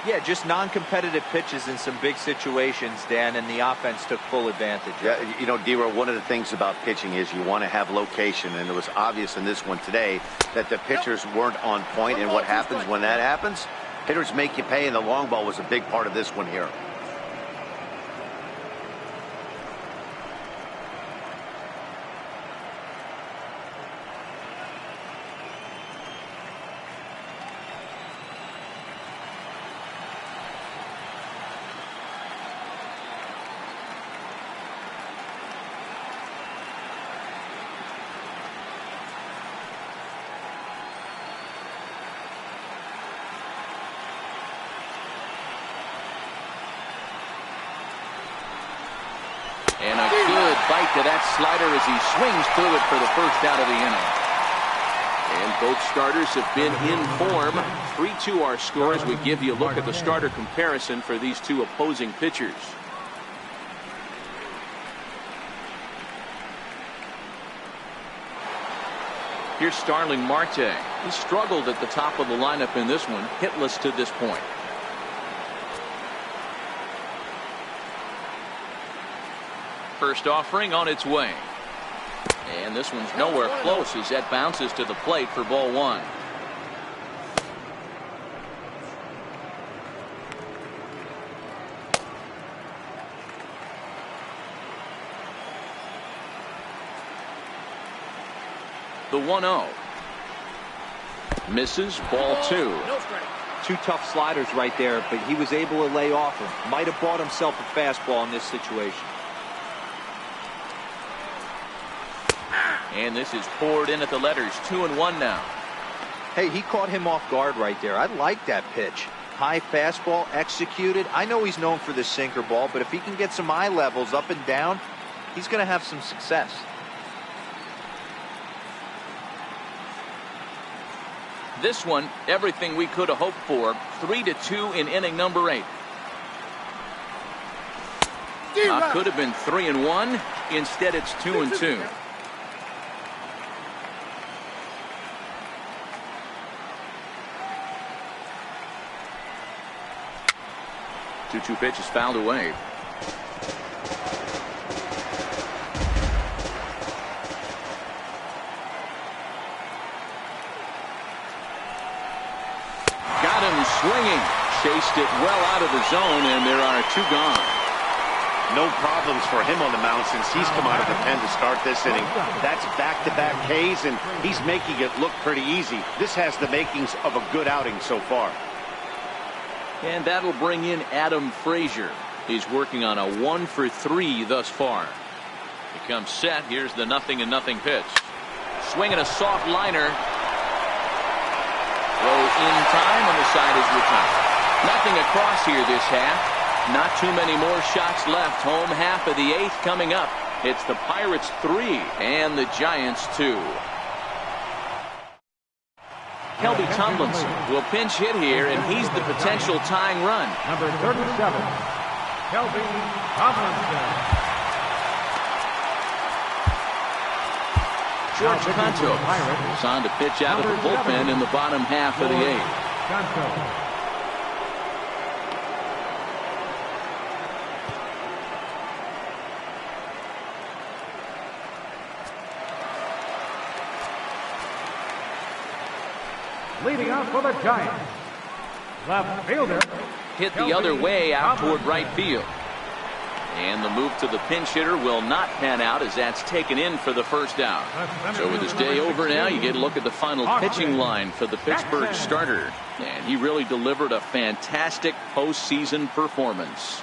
Yeah, just non-competitive pitches in some big situations, Dan, and the offense took full advantage. Yeah, you know, D-Row, one of the things about pitching is you want to have location, and it was obvious in this one today that the pitchers weren't on point, and what happens when that happens? Hitters make you pay, and the long ball was a big part of this one here. And a good bite to that slider as he swings through it for the first out of the inning. And both starters have been in form. 3-2 our score as we give you a look at the starter comparison for these two opposing pitchers. Here's Starling Marte. He struggled at the top of the lineup in this one, hitless to this point. First offering on its way. And this one's nowhere close as that bounces to the plate for ball 1. The 1-0. Misses, ball 2. Two tough sliders right there, but he was able to lay off him. Might have bought himself a fastball in this situation. And this is poured in at the letters. 2-1 now. Hey, he caught him off guard right there. I like that pitch. High fastball executed. I know he's known for the sinker ball, but if he can get some eye levels up and down, he's going to have some success. This one, everything we could have hoped for. 3-2 in inning number 8. Could have been 3-1. Instead, it's 2-2. 2-2 pitch is fouled away. Got him swinging. Chased it well out of the zone, and there are 2 gone. No problems for him on the mound since he's come out of the pen to start this inning. That's back-to-back Ks, and he's making it look pretty easy. This has the makings of a good outing so far. And that'll bring in Adam Frazier. He's working on a 1-for-3 thus far. He comes set. Here's the 0-0 pitch. Swinging a soft liner. Throw in time, and the side is retired. Nothing across here this half. Not too many more shots left. Home half of the 8th coming up. It's the Pirates 3 and the Giants 2. Kelby Tomlinson will pinch hit here, and he's the potential tying run. Number 37, Kelby Tomlinson. George Canto is on to pitch out of the bullpen in the bottom half of the 8th. Canto. Leading off for the Giants, left fielder. Hit the other way out toward right field. And the move to the pinch hitter will not pan out as that's taken in for the first out. So with this day over now, you get a look at the final pitching line for the Pittsburgh starter. And he really delivered a fantastic postseason performance.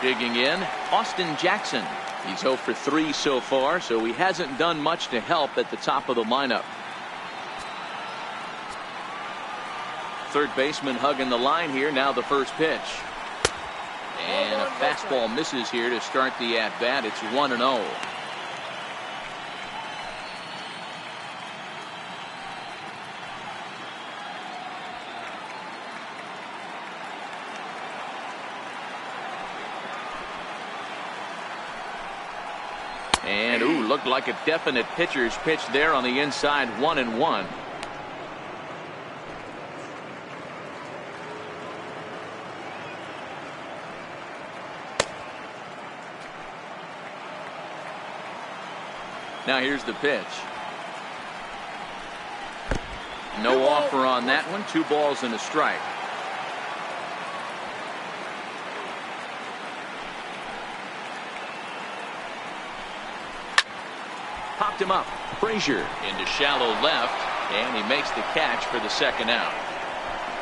Digging in, Austin Jackson. He's 0 for 3 so far, so he hasn't done much to help at the top of the lineup. Third baseman hugging the line here. Now the first pitch. And a fastball misses here to start the at-bat. It's 1-0. And looked like a definite pitcher's pitch there on the inside. 1-1. Now here's the pitch. No offer on that one. 2 balls and a strike. Popped him up. Frazier into shallow left, and he makes the catch for the second out.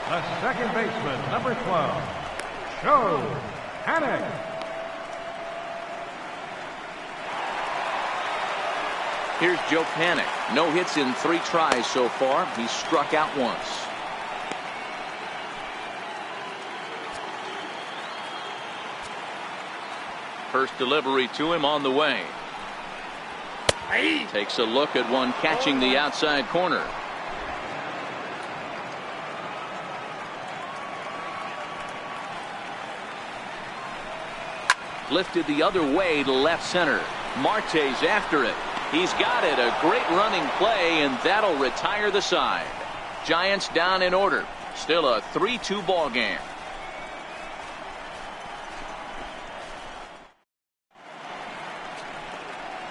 The second baseman, number 12, Joe Hannick. Here's Joe Panik. No hits in 3 tries so far. He's struck out once. First delivery to him on the way. Takes a look at one catching the outside corner. Lifted the other way to left center. Marte's after it. He's got it. A great running play, and that'll retire the side. Giants down in order. Still a 3-2 ball game.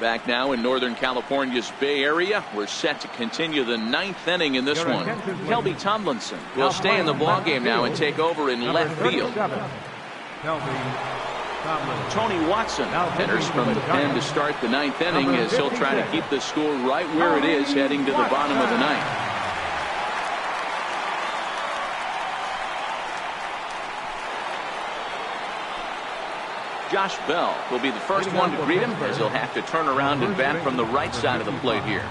Back now in Northern California's Bay Area. We're set to continue the 9th inning in this one. Kelby Tomlinson will stay in the ball game now and take over in left field. Tony Watson enters from the pen to start the 9th inning as he'll try to keep the score right where it is heading to the bottom of the 9th. Josh Bell will be the first one to greet him as he'll have to turn around and bat from the right side of the plate here.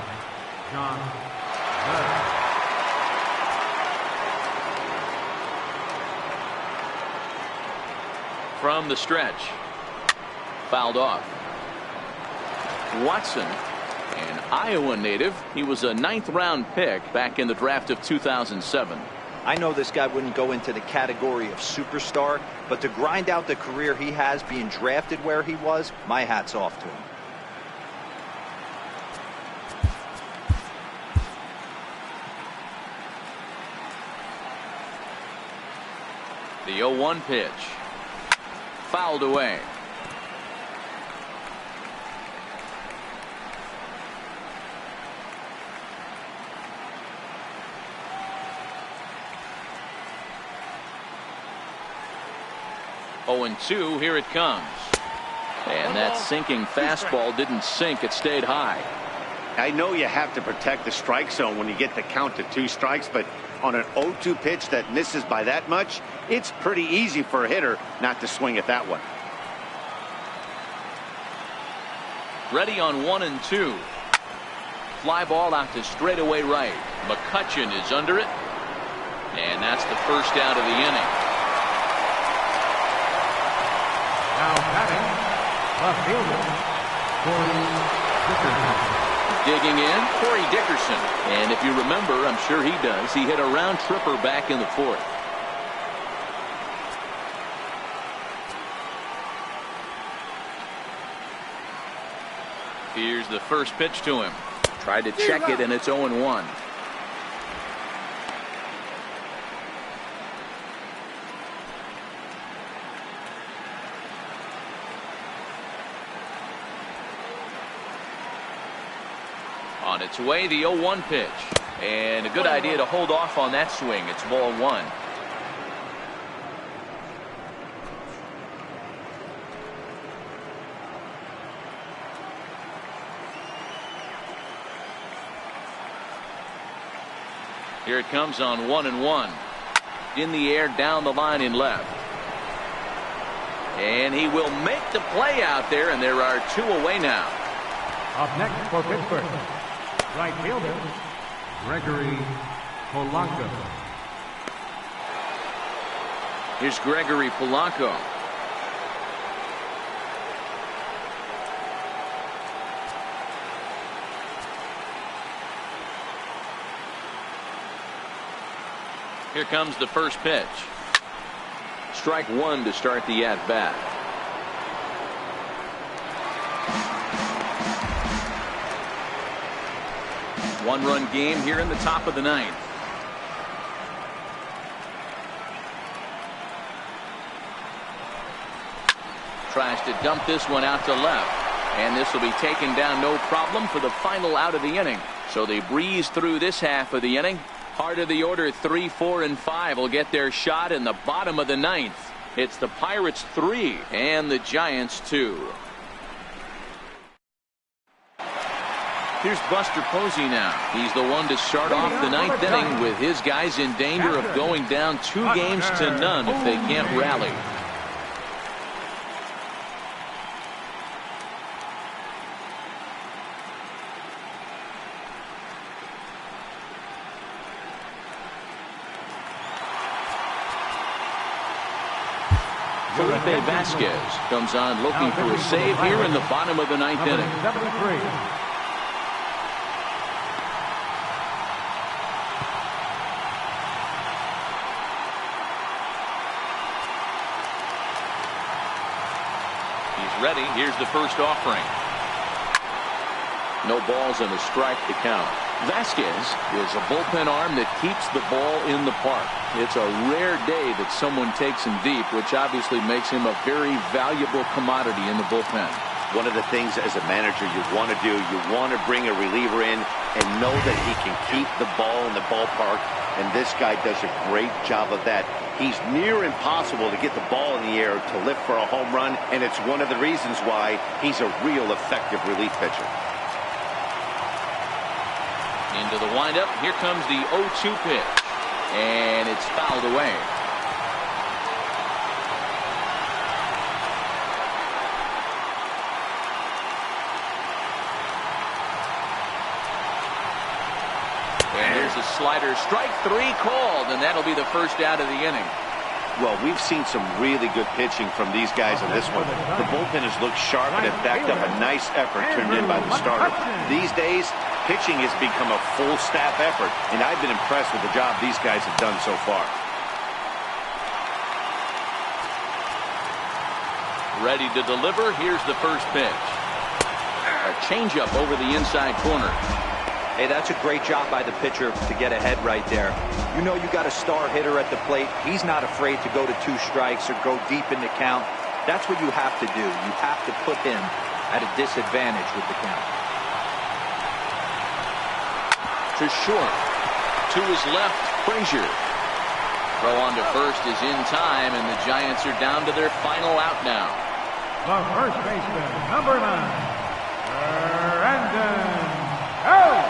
From the stretch. Fouled off. Watson, an Iowa native. He was a 9th round pick back in the draft of 2007. I know this guy wouldn't go into the category of superstar, but to grind out the career he has being drafted where he was, my hat's off to him. The 0-1 pitch. Fouled away. Oh, 0-2, here it comes. And that sinking fastball didn't sink, it stayed high. I know you have to protect the strike zone when you get the count to 2 strikes, but on an 0-2 pitch that misses by that much, it's pretty easy for a hitter not to swing at that one. Ready on 1 and 2. fly ball out to straightaway right. McCutchen is under it. And that's the first out of the inning. Now batting, left fielder, Corey Dickerson. Digging in, Corey Dickerson. And if you remember, I'm sure he does, he hit a round tripper back in the fourth. Here's the first pitch to him. Tried to check it, and it's 0-1. On its way, the 0-1 pitch. And a good idea to hold off on that swing. It's ball one. Here it comes on 1-1. In the air, down the line in left. And he will make the play out there, and there are two away now. Up next for Pittsburgh, right fielder, Gregory Polanco. Here's Gregory Polanco. Here comes the first pitch. Strike one to start the at-bat. One-run game here in the top of the ninth. Tries to dump this one out to left. And this will be taken down no problem for the final out of the inning. So they breeze through this half of the inning. Heart of the order, 3, 4, and 5 will get their shot in the bottom of the ninth. It's the Pirates 3 and the Giants 2. Here's Buster Posey now. He's the one to start off the ninth inning with his guys in danger of going down 2 games to none if they can't rally. Felipe Vasquez comes on looking for a save here in the bottom of the ninth inning. 73. He's ready. Here's the first offering. No balls and a strike to count. Vasquez is a bullpen arm that keeps the ball in the park. It's a rare day that someone takes him deep, which obviously makes him a very valuable commodity in the bullpen. One of the things as a manager you want to do, you want to bring a reliever in and know that he can keep the ball in the ballpark, and this guy does a great job of that. He's near impossible to get the ball in the air to lift for a home run, and it's one of the reasons why he's a real effective relief pitcher. Into the windup. Here comes the 0-2 pitch. And it's fouled away. And here's a slider. Strike 3 called, and that'll be the first out of the inning. Well, we've seen some really good pitching from these guys in this one. The bullpen has looked sharp and it backed up a nice effort turned in by the starter. These days, pitching has become a full staff effort, and I've been impressed with the job these guys have done so far. Ready to deliver. Here's the first pitch. A changeup over the inside corner. Hey, that's a great job by the pitcher to get ahead right there. You know you got a star hitter at the plate. He's not afraid to go to 2 strikes or go deep in the count. That's what you have to do. You have to put him at a disadvantage with the count. To short. To his left, Frazier. Throw on to first is in time, and the Giants are down to their final out now. The first baseman, number 9, Brandon Belt.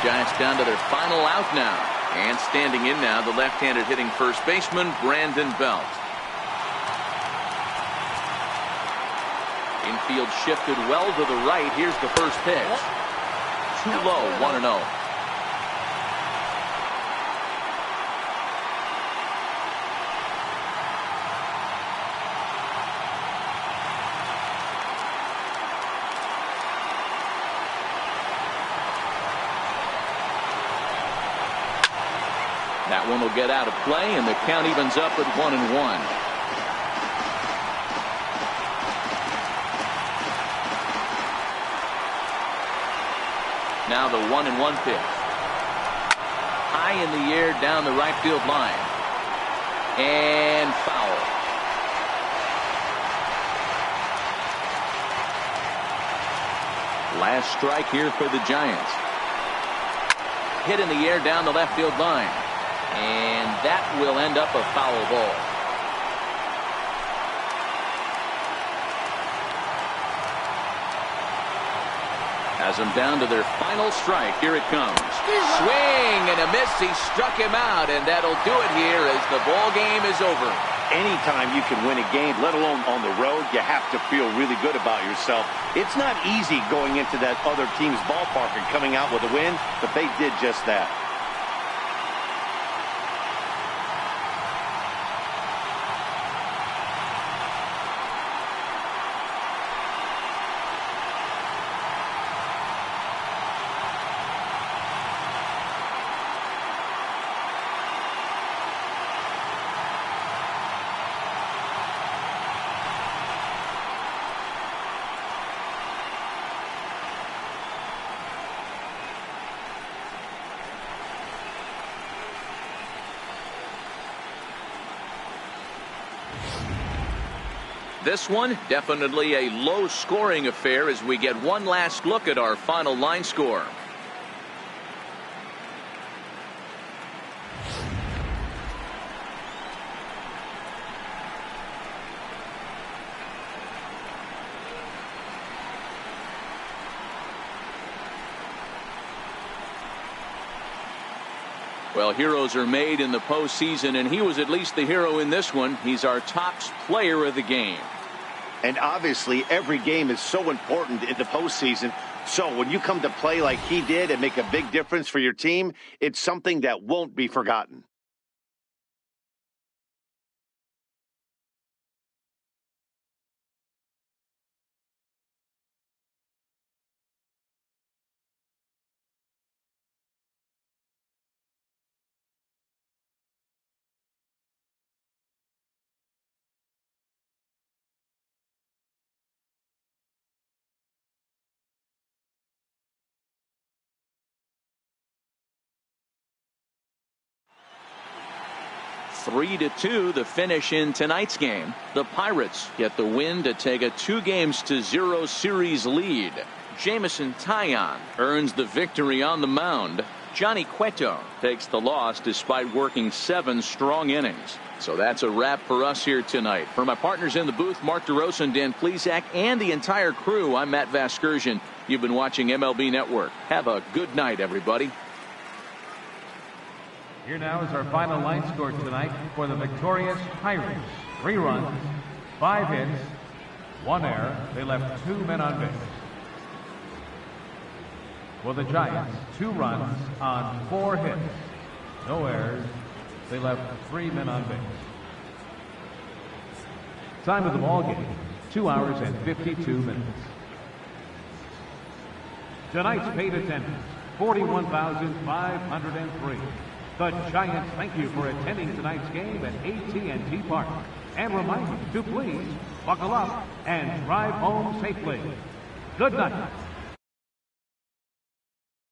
Giants down to their final out now. And standing in now, the left-handed hitting first baseman, Brandon Belt. Infield shifted well to the right. Here's the first pitch. too low, 1-0. That one will get out of play, and the count evens up at 1-1. Now the 1-1 pitch. High in the air down the right field line. And foul. Last strike here for the Giants. Hit in the air down the left field line. And that will end up a foul ball. Has them down to their final strike. Here it comes. Swing and a miss. He struck him out, and that'll do it here as the ball game is over. Anytime you can win a game, let alone on the road, you have to feel really good about yourself. It's not easy going into that other team's ballpark and coming out with a win, but they did just that. This one definitely a low-scoring affair as we get one last look at our final line score. Well, heroes are made in the postseason, and he was at least the hero in this one. He's our top player of the game. And obviously, every game is so important in the postseason. So when you come to play like he did and make a big difference for your team, it's something that won't be forgotten. Three to 2 the finish in tonight's game. The Pirates get the win to take a 2-0 series lead. Jamison Taillon earns the victory on the mound. Johnny Cueto takes the loss despite working 7 strong innings. So that's a wrap for us here tonight. For my partners in the booth, Mark DeRosa and Dan Plesac, and the entire crew, I'm Matt Vasgersian. You've been watching MLB Network. Have a good night, everybody. Here now is our final line score tonight for the victorious Pirates. 3 runs, 5 hits, 1 error. They left 2 men on base. For the Giants, 2 runs on 4 hits, no errors. They left 3 men on base. Time of the ball game, 2 hours and 52 minutes. Tonight's paid attendance, 41,503. The Giants thank you for attending tonight's game at AT&T Park and remind you to please buckle up and drive home safely. Good night.